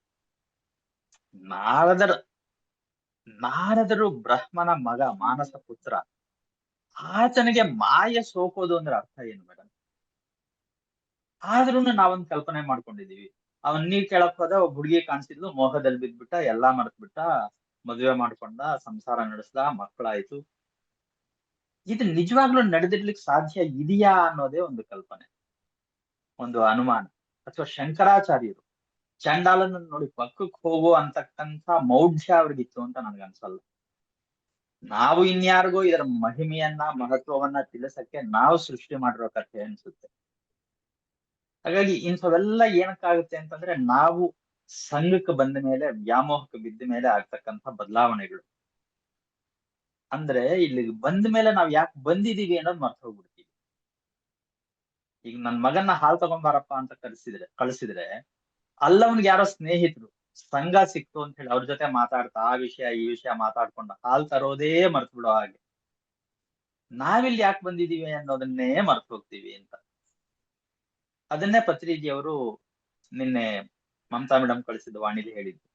ನಾರದರು ಬ್ರಹ್ಮನ ಮಗ, ಮಾನಸ ಪುತ್ರ. ಆತನಿಗೆ ಮಾಯ ಸೋಕೋದು ಅಂದ್ರೆ ಅರ್ಥ ಏನು ಮೇಡಮ್? ಆದ್ರೂ ನಾವೊಂದ್ ಕಲ್ಪನೆ ಮಾಡ್ಕೊಂಡಿದೀವಿ, ಅವನ್ ನೀರ್ ಕೇಳಕ್ ಹೋದ, ಒಬ್ಬ ಹುಡುಗಿ ಕಾಣಿಸಿದ್ಲು, ಮೋಹದಲ್ಲಿ ಬಿದ್ಬಿಟ್ಟ, ಎಲ್ಲಾ ಮರ್ತ್ಬಿಟ್ಟ, ಮದ್ವೆ ಮಾಡ್ಕೊಂಡ, ಸಂಸಾರ ನಡೆಸ್ದ, ಮಕ್ಕಳಾಯ್ತು. ಇದು ನಿಜವಾಗ್ಲೂ ನಡೆದಿರ್ಲಿಕ್ಕೆ ಸಾಧ್ಯ ಇದೆಯಾ ಅನ್ನೋದೇ ಒಂದು ಕಲ್ಪನೆ, ಒಂದು ಅನುಮಾನ. ಅಥವಾ ಶಂಕರಾಚಾರ್ಯರು ಚಂಡಾಲನ ನೋಡಿ ಪಕ್ಕಕ್ಕೆ ಹೋಗೋ ಅಂತಕ್ಕಂಥ ಮೌಢ್ಯ ಅವ್ರಿಗಿತ್ತು ಅಂತ ನನ್ಗನ್ಸಲ್ಲ. ನಾವು ಇನ್ಯಾರಿಗೋ ಇದರ ಮಹಿಮೆಯನ್ನ, ಮಹತ್ವವನ್ನ ತಿಳಿಸಕ್ಕೆ ನಾವು ಸೃಷ್ಟಿ ಮಾಡಿರೋ ಕಥೆ ಅನ್ಸುತ್ತೆ. ಹಾಗಾಗಿ ಇಂಥವೆಲ್ಲ ಏನಕ್ಕಾಗುತ್ತೆ ಅಂತಂದ್ರೆ ನಾವು ಸಂಘಕ್ಕೆ ಬಂದ ಮೇಲೆ, ವ್ಯಾಮೋಹಕ್ಕೆ ಬಿದ್ದ ಮೇಲೆ ಆಗ್ತಕ್ಕಂಥ ಬದಲಾವಣೆಗಳು. ಅಂದ್ರೆ ಇಲ್ಲಿಗೆ ಬಂದ ಮೇಲೆ ನಾವ್ ಯಾಕೆ ಬಂದಿದೀವಿ ಅನ್ನೋದು ಮರ್ತ ಹೋಗ್ಬಿಡ್ತೀವಿ. ಈಗ ನನ್ ಮಗನ್ನ ಹಾಲ್ ತಗೊಂಬಾರಪ್ಪ ಅಂತ ಕಳಿಸಿದ್ರೆ ಅಲ್ಲವನ್ಗೆ ಯಾರೋ ಸ್ನೇಹಿತರು ಸಂಘ ಸಿಕ್ತು ಅಂತ ಹೇಳಿ ಅವ್ರ ಜೊತೆ ಮಾತಾಡ್ತಾ ಆ ವಿಷಯ ಈ ವಿಷಯ ಮಾತಾಡ್ಕೊಂಡ ಹಾಲ್ ತರೋದೇ ಮರ್ತು ಬಿಡೋ ಹಾಗೆ ನಾವಿಲ್ಲಿ ಯಾಕೆ ಬಂದಿದೀವಿ ಅನ್ನೋದನ್ನೇ ಮರ್ತು ಹೋಗ್ತೀವಿ ಅಂತ. ಅದನ್ನೇ ಪತ್ರಿಜಿ ಅವರು ನಿನ್ನೆ ಮಮತಾ ಮೇಡಮ್ ಕಳಿಸಿದ ವಾಣಿಲಿ ಹೇಳಿದ್ರು.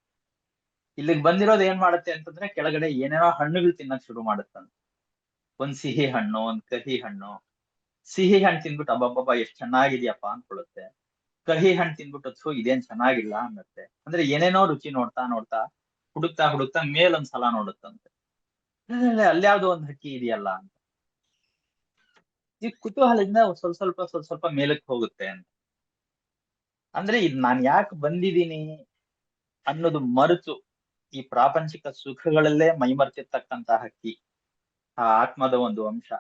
ಇಲ್ಲಿಗೆ ಬಂದಿರೋದು ಏನ್ ಮಾಡುತ್ತೆ ಅಂತಂದ್ರೆ ಕೆಳಗಡೆ ಏನೇನೋ ಹಣ್ಣುಗಳು ತಿನ್ನಕ್ ಶುರು ಮಾಡುತ್ತಂತೆ. ಒಂದ್ ಸಿಹಿ ಹಣ್ಣು, ಒಂದ್ ಕಹಿ ಹಣ್ಣು. ಸಿಹಿ ಹಣ್ಣು ತಿನ್ಬಿಟ್ಟು ಅಬ್ಬಬ್ಬಬ್ಬ ಎಷ್ಟ್ ಚೆನ್ನಾಗಿದ್ಯಪ್ಪ ಅನ್ಕೊಳ್ಳುತ್ತೆ. ಕಹಿ ಹಣ್ಣು ತಿನ್ಬಿಟ್ಟು ಇದೇನ್ ಚೆನ್ನಾಗಿಲ್ಲ ಅನ್ನತ್ತೆ. ಅಂದ್ರೆ ಏನೇನೋ ರುಚಿ ನೋಡ್ತಾ ಹುಡುಕ್ತಾ ಮೇಲೊಂದ್ಸಲ ನೋಡುತ್ತಂತೆ. ಅಲ್ಲಿ ಯಾವ್ದೋ ಒಂದು ಹಕ್ಕಿ ಇದೆಯಲ್ಲ ಅಂತ ಈ ಕುತೂಹಲದಿಂದ ಸ್ವಲ್ಪ ಸ್ವಲ್ಪ ಮೇಲಕ್ಕೆ ಹೋಗುತ್ತೆ ಅಂತ. ಅಂದ್ರೆ ಇದ್ ನಾನ್ ಯಾಕೆ ಬಂದಿದ್ದೀನಿ ಅನ್ನೋದು ಮರೆತು ಈ ಪ್ರಾಪಂಚಿಕ ಸುಖಗಳಲ್ಲೇ ಮೈಮರ್ತಿರ್ತಕ್ಕಂತ ಹಕ್ಕಿ, ಆ ಆತ್ಮದ ಒಂದು ಅಂಶ,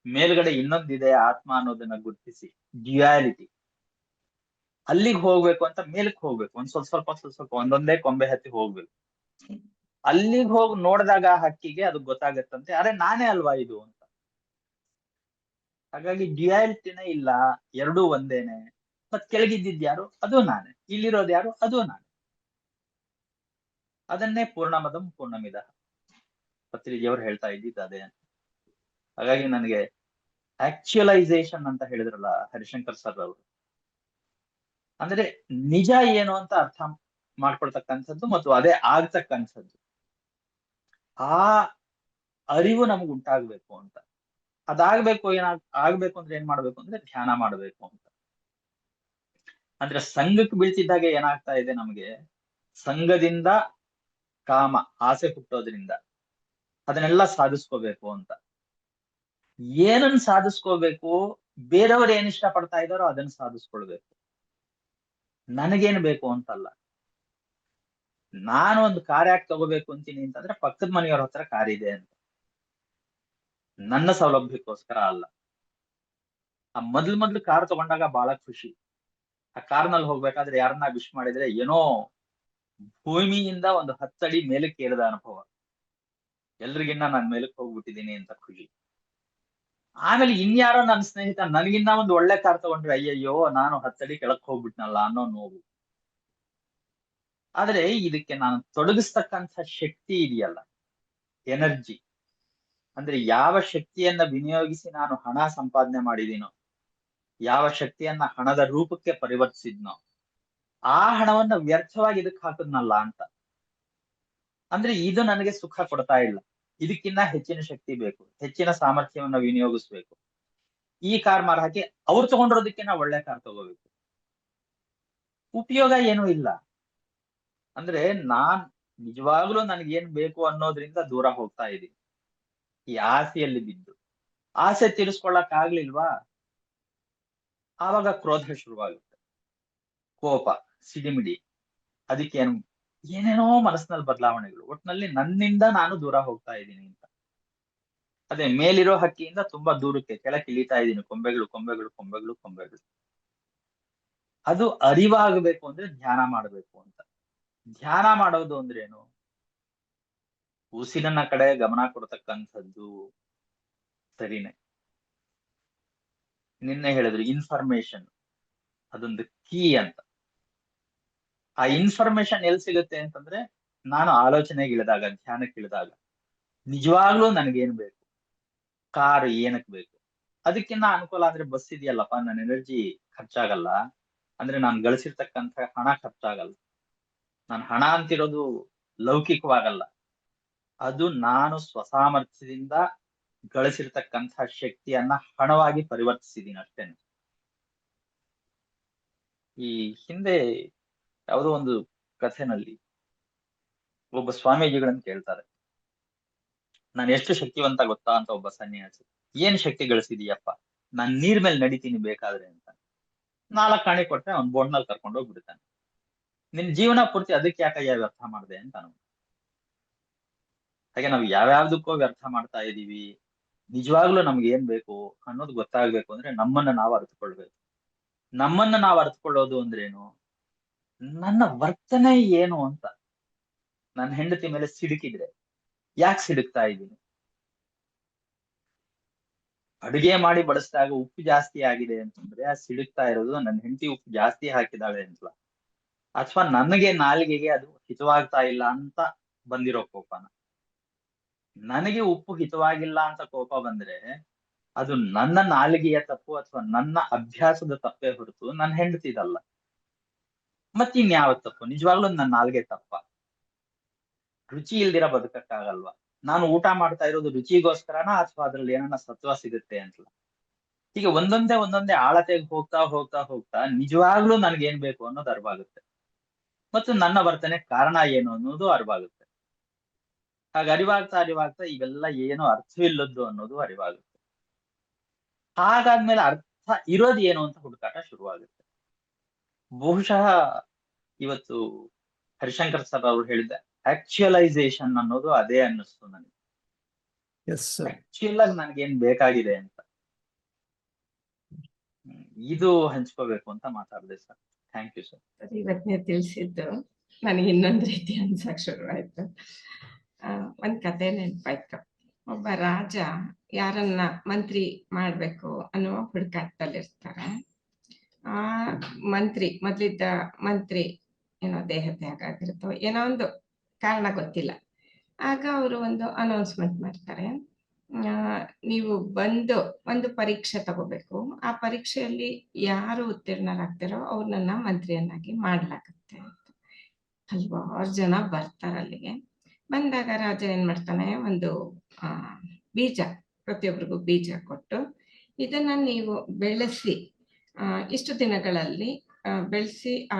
ಮೇಲ್ಗಡೆ ಇನ್ನೊಂದಿದೆ ಆತ್ಮ ಅನ್ನೋದನ್ನ ಗುರುತಿಸಿ ಡ್ಯುಯಾಲಿಟಿ, ಅಲ್ಲಿಗೆ ಹೋಗ್ಬೇಕು ಅಂತ ಮೇಲಕ್ಕೆ ಹೋಗ್ಬೇಕು. ಸ್ವಲ್ಪ ಒಂದೊಂದೇ ಕೊಂಬೆ ಹತ್ತಿ ಹೋಗ್ಬೇಕು. ಅಲ್ಲಿಗೆ ಹೋಗಿ ನೋಡಿದಾಗ ಆ ಹಕ್ಕಿಗೆ ಅದು ಗೊತ್ತಾಗತ್ತಂತೆ, ಅರೆ ನಾನೇ ಅಲ್ವಾ ಇದು ಅಂತ. ಹಾಗಾಗಿ ಡ್ಯುಯಾಲಿಟಿನೇ ಇಲ್ಲ, ಎರಡೂ ಒಂದೇನೆ. ಮತ್ ಕೆಳಗಿದ್ದಿದ್ ಯಾರು? ಅದು ನಾನೇ. ಇಲ್ಲಿರೋದು ಯಾರು? ಅದು ನಾನೇ. ಅದನ್ನೇ ಪೂರ್ಣಮದಂ ಪೂರ್ಣಮಿದ ಪತ್ರಿಜಿಯವರು ಹೇಳ್ತಾ ಇದ್ದಿದ್ದು ಅದೇ. ಹಾಗಾಗಿ ನನಗೆ ಆಕ್ಚುಯಲೈಸೇಷನ್ ಅಂತ ಹೇಳಿದ್ರಲ್ಲ ಹರಿಶಂಕರ್ ಸರ್ ಅವರು, ಅಂದ್ರೆ ನಿಜ ಏನು ಅಂತ ಅರ್ಥ ಮಾಡ್ಕೊಳ್ತಕ್ಕಂಥದ್ದು ಮತ್ತು ಅದೇ ಆಗ್ತಕ್ಕಂಥದ್ದು, ಆ ಅರಿವು ನಮ್ಗೆ ಉಂಟಾಗ್ಬೇಕು ಅಂತ. ಅದಾಗ್ಬೇಕು ಆಗ್ಬೇಕು ಅಂದ್ರೆ ಏನ್ ಮಾಡ್ಬೇಕು ಅಂದ್ರೆ ಧ್ಯಾನ ಮಾಡ್ಬೇಕು ಅಂತ. ಅಂದ್ರೆ ಸಂಘಕ್ಕೆ ಬೀಳ್ತಿದ್ದಾಗ ಏನಾಗ್ತಾ ಇದೆ ನಮ್ಗೆ, ಸಂಘದಿಂದ ಕಾಮ ಆಸೆ ಹುಟ್ಟೋದ್ರಿಂದ ಅದನ್ನೆಲ್ಲ ಸಾಧಿಸ್ಕೋಬೇಕು ಅಂತ. ಏನನ್ನ ಸಾಧಿಸ್ಕೋಬೇಕು? ಬೇರೆಯವ್ರು ಏನ್ ಇಷ್ಟ ಪಡ್ತಾ ಇದಾರೋ ಅದನ್ನ ಸಾಧಿಸ್ಕೊಳ್ಬೇಕು, ನನಗೇನ್ ಬೇಕು ಅಂತಲ್ಲ. ನಾನು ಒಂದು ಕಾರ್ ಯಾಕೆ ತಗೋಬೇಕು ಅಂತೀನಿ ಅಂತಂದ್ರೆ ಪಕ್ಕದ ಮನೆಯವ್ರ ಹತ್ರ ಕಾರ್ ಇದೆ ಅಂತ, ನನ್ನ ಸೌಲಭ್ಯಕ್ಕೋಸ್ಕರ ಅಲ್ಲ. ಆ ಮೊದ್ಲು ಕಾರ್ ತಗೊಂಡಾಗ ಬಹಳ ಖುಷಿ. ಆ ಕಾರ್ನಲ್ಲಿ ಹೋಗ್ಬೇಕಾದ್ರೆ ಯಾರನ್ನ ವಿಶ್ ಮಾಡಿದ್ರೆ ಏನೋ ಭೂಮಿಯಿಂದ ಒಂದು 10 ಅಡಿ ಮೇಲಕ್ಕೆ ಏರಿದ ಅನುಭವ, ಎಲ್ರಿಗಿನ್ನ ನಾನ್ ಮೇಲಕ್ಕೆ ಹೋಗ್ಬಿಟ್ಟಿದೀನಿ ಅಂತ ಖುಷಿ. ಆಮೇಲೆ ಇನ್ಯಾರೋ ನನ್ನ ಸ್ನೇಹಿತ ನನಗಿನ್ನ ಒಂದು ಒಳ್ಳೆ ಕಾರ್ ತಗೊಂಡ್ರೆ ಅಯ್ಯಯ್ಯೋ ನಾನು 10 ಅಡಿ ಕೆಳಕ್ ಹೋಗ್ಬಿಟ್ನಲ್ಲ ಅನ್ನೋ ನೋವು. ಆದ್ರೆ ಇದಕ್ಕೆ ನಾನು ತೊಡಗಿಸ್ತಕ್ಕಂಥ ಶಕ್ತಿ ಇದೆಯಲ್ಲ, ಎನರ್ಜಿ, ಅಂದ್ರೆ ಯಾವ ಶಕ್ತಿಯನ್ನ ವಿನಿಯೋಗಿಸಿ ನಾನು ಹಣ ಸಂಪಾದನೆ ಮಾಡಿದೀನೋ, ಯಾವ ಶಕ್ತಿಯನ್ನ ಹಣದ ರೂಪಕ್ಕೆ ಪರಿವರ್ತಿಸಿದ್ನೋ, ಆ ಹಣವನ್ನ ವ್ಯರ್ಥವಾಗಿ ಇದಕ್ಕೆ ಹಾಕದ್ನಲ್ಲ ಅಂತ. ಅಂದ್ರೆ ಇದು ನನಗೆ ಸುಖ ಕೊಡ್ತಾ ಇಲ್ಲ, ಇದಕ್ಕಿನ್ನ ಹೆಚ್ಚಿನ ಶಕ್ತಿ ಬೇಕು, ಹೆಚ್ಚಿನ ಸಾಮರ್ಥ್ಯವನ್ನ ವಿನಿಯೋಗಿಸ್ಬೇಕು. ಈ ಕಾರ್ ಮಾರ ಹಾಕಿ ಅವ್ರು ತಗೊಂಡಿರೋದಕ್ಕಿನ್ನ ಒಳ್ಳೆ ಕಾರ್ ತಗೋಬೇಕು, ಉಪಯೋಗ ಏನೂ ಇಲ್ಲ. ಅಂದ್ರೆ ನಾನ್ ನಿಜವಾಗ್ಲೂ ನನ್ಗೇನ್ ಬೇಕು ಅನ್ನೋದ್ರಿಂದ ದೂರ ಹೋಗ್ತಾ ಇದೀನಿ, ಈ ಆಸೆಯಲ್ಲಿ ಬಿದ್ದು. ಆಸೆ ತೀರಿಸ್ಕೊಳ್ಳಕ್ ಆಗ್ಲಿಲ್ವಾ, ಆವಾಗ ಕ್ರೋಧ ಶುರುವಾಗುತ್ತೆ, ಕೋಪ, ಸಿಡಿಮಿಡಿ, ಅದಕ್ಕೇನು ಏನೇನೋ ಮನಸ್ಸಿನಲ್ಲಿ ಬದಲಾವಣೆಗಳು. ಒಟ್ನಲ್ಲಿ ನನ್ನಿಂದ ನಾನು ದೂರ ಹೋಗ್ತಾ ಇದ್ದೀನಿ ಅಂತ. ಅದೇ ಮೇಲಿರೋ ಹಕ್ಕಿಯಿಂದ ತುಂಬಾ ದೂರಕ್ಕೆ ಕೆಳಕ್ಕೆ ಇಳಿತಾ ಇದ್ದೀನಿ, ಕೊಂಬೆಗಳು ಕೊಂಬೆಗಳು ಕೊಂಬೆಗಳು ಕೊಂಬೆಗಳು. ಅದು ಅರಿವಾಗಬೇಕು ಅಂದ್ರೆ ಧ್ಯಾನ ಮಾಡಬೇಕು ಅಂತ. ಧ್ಯಾನ ಮಾಡೋದು ಅಂದ್ರೆ ಏನು? ಉಸಿರಿನ ಕಡೆ ಗಮನ ಕೊಡ್ತಕ್ಕಂಥದ್ದು ಸರಿನೇ. ನಿನ್ನೆ ಹೇಳಿದ್ರು ಇನ್ಫಾರ್ಮೇಶನ್ ಅದೊಂದು ಕೀ ಅಂತ. ಆ ಇನ್ಫಾರ್ಮೇಶನ್ ಎಲ್ಲಿ ಸಿಗುತ್ತೆ ಅಂತಂದ್ರೆ ನಾನು ಆಲೋಚನೆಗೆ ಇಳಿದಾಗ, ಧ್ಯಾನಕ್ಕೆ ಇಳಿದಾಗ, ನಿಜವಾಗ್ಲೂ ನನಗೇನ್ ಬೇಕು, ಕಾರ್ ಏನಕ್ ಬೇಕು, ಅದಕ್ಕಿನ್ನ ಅನುಕೂಲ ಅಂದ್ರೆ ಬಸ್ ಇದೆಯಲ್ಲಪ್ಪ, ನನ್ನ ಎನರ್ಜಿ ಖರ್ಚಾಗಲ್ಲ, ಅಂದ್ರೆ ನಾನು ಗಳಿಸಿರ್ತಕ್ಕಂಥ ಹಣ ಖರ್ಚಾಗಲ್ಲ, ನಾನು ಹಣ ಅಂತಿರೋದು ಲೌಕಿಕವಾಗಲ್ಲ, ಅದು ನಾನು ಸ್ವಸಾಮರ್ಥ್ಯದಿಂದ ಗಳಿಸಿರ್ತಕ್ಕಂಥ ಶಕ್ತಿಯನ್ನ ಹಣವಾಗಿ ಪರಿವರ್ತಿಸಿದೀನಿ ಅಷ್ಟೇನೆ. ಈ ಹಿಂದೆ ಯಾವುದೋ ಒಂದು ಕಥೆನಲ್ಲಿ ಒಬ್ಬ ಸ್ವಾಮೀಜಿಗಳನ್ನ ಕೇಳ್ತಾರೆ, ನಾನು ಎಷ್ಟು ಶಕ್ತಿವಂತ ಗೊತ್ತಾ ಅಂತ ಒಬ್ಬ ಸನ್ಯಾಸಿ. ಏನ್ ಶಕ್ತಿ ಗಳಿಸಿದೀಯಪ್ಪ? ನಾನ್ ನೀರ್ ಮೇಲೆ ನಡಿತೀನಿ ಬೇಕಾದ್ರೆ ಅಂತ. 4 ಕಾಣಿ ಕೊಟ್ರೆ ಅವ್ನ್ ಬೋಟ್ನಲ್ಲಿ ಕರ್ಕೊಂಡು ಹೋಗ್ಬಿಡ್ತಾನೆ. ನಿನ್ ಜೀವನ ಪೂರ್ತಿ ಅದಕ್ಕೆ ಯಾಕಯ್ಯ ವ್ಯರ್ಥ ಮಾಡಿದೆ ಅಂತ ನಾವು. ಹಾಗೆ ನಾವು ಯಾವ್ಯಾವ್ದಕ್ಕೋ ವ್ಯರ್ಥ ಮಾಡ್ತಾ ಇದೀವಿ. ನಿಜವಾಗ್ಲೂ ನಮ್ಗೆ ಏನ್ ಬೇಕು ಅನ್ನೋದು ಗೊತ್ತಾಗ್ಬೇಕು ಅಂದ್ರೆ ನಮ್ಮನ್ನ ನಾವು ಅರ್ಥಕೊಳ್ಬೇಕು. ನಮ್ಮನ್ನ ನಾವು ಅರ್ಥಕೊಳ್ಳೋದು ಅಂದ್ರೇನು? ನನ್ನ ವರ್ತನೆ ಏನು ಅಂತ. ನನ್ನ ಹೆಂಡತಿ ಮೇಲೆ ಸಿಡುಕಿದ್ರೆ ಯಾಕೆ ಸಿಡುಕ್ತಾ ಇದ್ದೀನಿ? ಅಡುಗೆ ಮಾಡಿ ಬಡಿಸಿದಾಗ ಉಪ್ಪು ಜಾಸ್ತಿ ಆಗಿದೆ ಅಂತಂದ್ರೆ ಆ ಸಿಡುಕ್ತಾ ಇರೋದು ನನ್ನ ಹೆಂಡತಿ ಉಪ್ಪು ಜಾಸ್ತಿ ಹಾಕಿದಾಳೆ ಅಂತಲ್ಲ, ಅಥವಾ ನನಗೆ ನಾಲಿಗೆಗೆ ಅದು ಹಿತವಾಗ್ತಾ ಇಲ್ಲ ಅಂತ ಬಂದಿರೋ ಕೋಪನ. ನನಗೆ ಉಪ್ಪು ಹಿತವಾಗಿಲ್ಲ ಅಂತ ಕೋಪ ಬಂದ್ರೆ ಅದು ನನ್ನ ನಾಲಿಗೆಯ ತಪ್ಪು ಅಥವಾ ನನ್ನ ಅಭ್ಯಾಸದ ತಪ್ಪೇ ಹೊರತು ನನ್ನ ಹೆಂಡತಿದಲ್ಲ. ಮತ್ತಿನ್ಯಾವ ತಪ್ಪು? ನಿಜವಾಗ್ಲೂ ನನ್ನ ನಾಲಿಗೆ ತಪ್ಪ? ರುಚಿ ಇಲ್ದಿರ ಬದುಕಕ್ಕಾಗಲ್ವಾ? ನಾನು ಊಟ ಮಾಡ್ತಾ ಇರೋದು ರುಚಿಗೋಸ್ಕರನಾ ಅಥವಾ ಅದ್ರಲ್ಲಿ ಏನನ್ನ ಸತ್ವ ಸಿಗುತ್ತೆ ಅಂತಲ್ಲ? ಹೀಗೆ ಒಂದೊಂದೇ ಆಳತೆಗೆ ಹೋಗ್ತಾ ಹೋಗ್ತಾ ಹೋಗ್ತಾ ನಿಜವಾಗ್ಲೂ ನನ್ಗೇನ್ ಬೇಕು ಅನ್ನೋದು ಅರಿವಾಗುತ್ತೆ, ಮತ್ತು ನನ್ನ ವರ್ತನೆ ಕಾರಣ ಏನು ಅನ್ನೋದು ಅರಿವಾಗುತ್ತೆ. ಹಾಗೆ ಅರಿವಾಗ್ತಾ ಇವೆಲ್ಲ ಏನೋ ಅರ್ಥವಿಲ್ಲದ್ದು ಅನ್ನೋದು ಅರಿವಾಗುತ್ತೆ. ಹಾಗಾದ್ಮೇಲೆ ಅರ್ಥ ಇರೋದು ಏನು ಅಂತ ಹುಡುಕಾಟ ಶುರುವಾಗುತ್ತೆ. ಬಹುಶಃ ಇವತ್ತು ಹರಿಶಂಕರ್ ಸರ್ ಅವರು ಹೇಳಿದ ಆಕ್ಚುಯಲೈಸೇಷನ್ ಅನ್ನೋದು ಅದೇ ಅನ್ನಿಸ್ತು ನನಗೆ. ಆಕ್ಚುಯಲ್ ಆಗಿ ನನಗೇನ್ ಬೇಕಾಗಿದೆ ಅಂತ ಇದು ಹಂಚ್ಕೋಬೇಕು ಅಂತ ಮಾತಾಡಿದೆ ಸರ್. Thank you sir. ಇವತ್ತು ನೀವು ತಿಳಿಸಿದ್ದು ನನಗೆ ಇನ್ನೊಂದು ರೀತಿ ಅನ್ಸಕ್ ಶುರುವಾಯ್ತು. ಒಂದ್ ಕತೆ ನೆನಪಾಯ್ತು. ಒಬ್ಬ ರಾಜ ಯಾರನ್ನ ಮಂತ್ರಿ ಮಾಡ್ಬೇಕು ಅನ್ನುವ ಹುಡುಕಾಟದಲ್ಲಿರ್ತಾರೆ. ಆ ಮಂತ್ರಿ ಮೊದ್ಲಿದ್ದ ಮಂತ್ರಿ ಏನೋ ದೇಹತ್ಯಾಗ ಆಗಿರುತ್ತೋ ಏನೋ ಒಂದು ಕಾರಣ ಗೊತ್ತಿಲ್ಲ. ಆಗ ಅವರು ಒಂದು ಅನೌನ್ಸ್ಮೆಂಟ್ ಮಾಡ್ತಾರೆ, ನೀವು ಬಂದು ಒಂದು ಪರೀಕ್ಷೆ ತಗೋಬೇಕು, ಆ ಪರೀಕ್ಷೆಯಲ್ಲಿ ಯಾರು ಉತ್ತೀರ್ಣರಾಗ್ತಾರೋ ಅವ್ರನ್ನ ಮಂತ್ರಿಯನ್ನಾಗಿ ಮಾಡ್ಲಾಗತ್ತೆ ಅಂತ. ಹಲವಾರು ಜನ ಬರ್ತಾರೆ ಅಲ್ಲಿಗೆ. ಬಂದಾಗ ರಾಜ ಏನ್ ಮಾಡ್ತಾನೆ, ಒಂದು ಬೀಜ, ಪ್ರತಿಯೊಬ್ಬರಿಗೂ ಬೀಜ ಕೊಟ್ಟು ಇದನ್ನ ನೀವು ಬೆಳೆಸಿ ಇಷ್ಟು ದಿನಗಳಲ್ಲಿ ಬೆಳೆಸಿ ಆ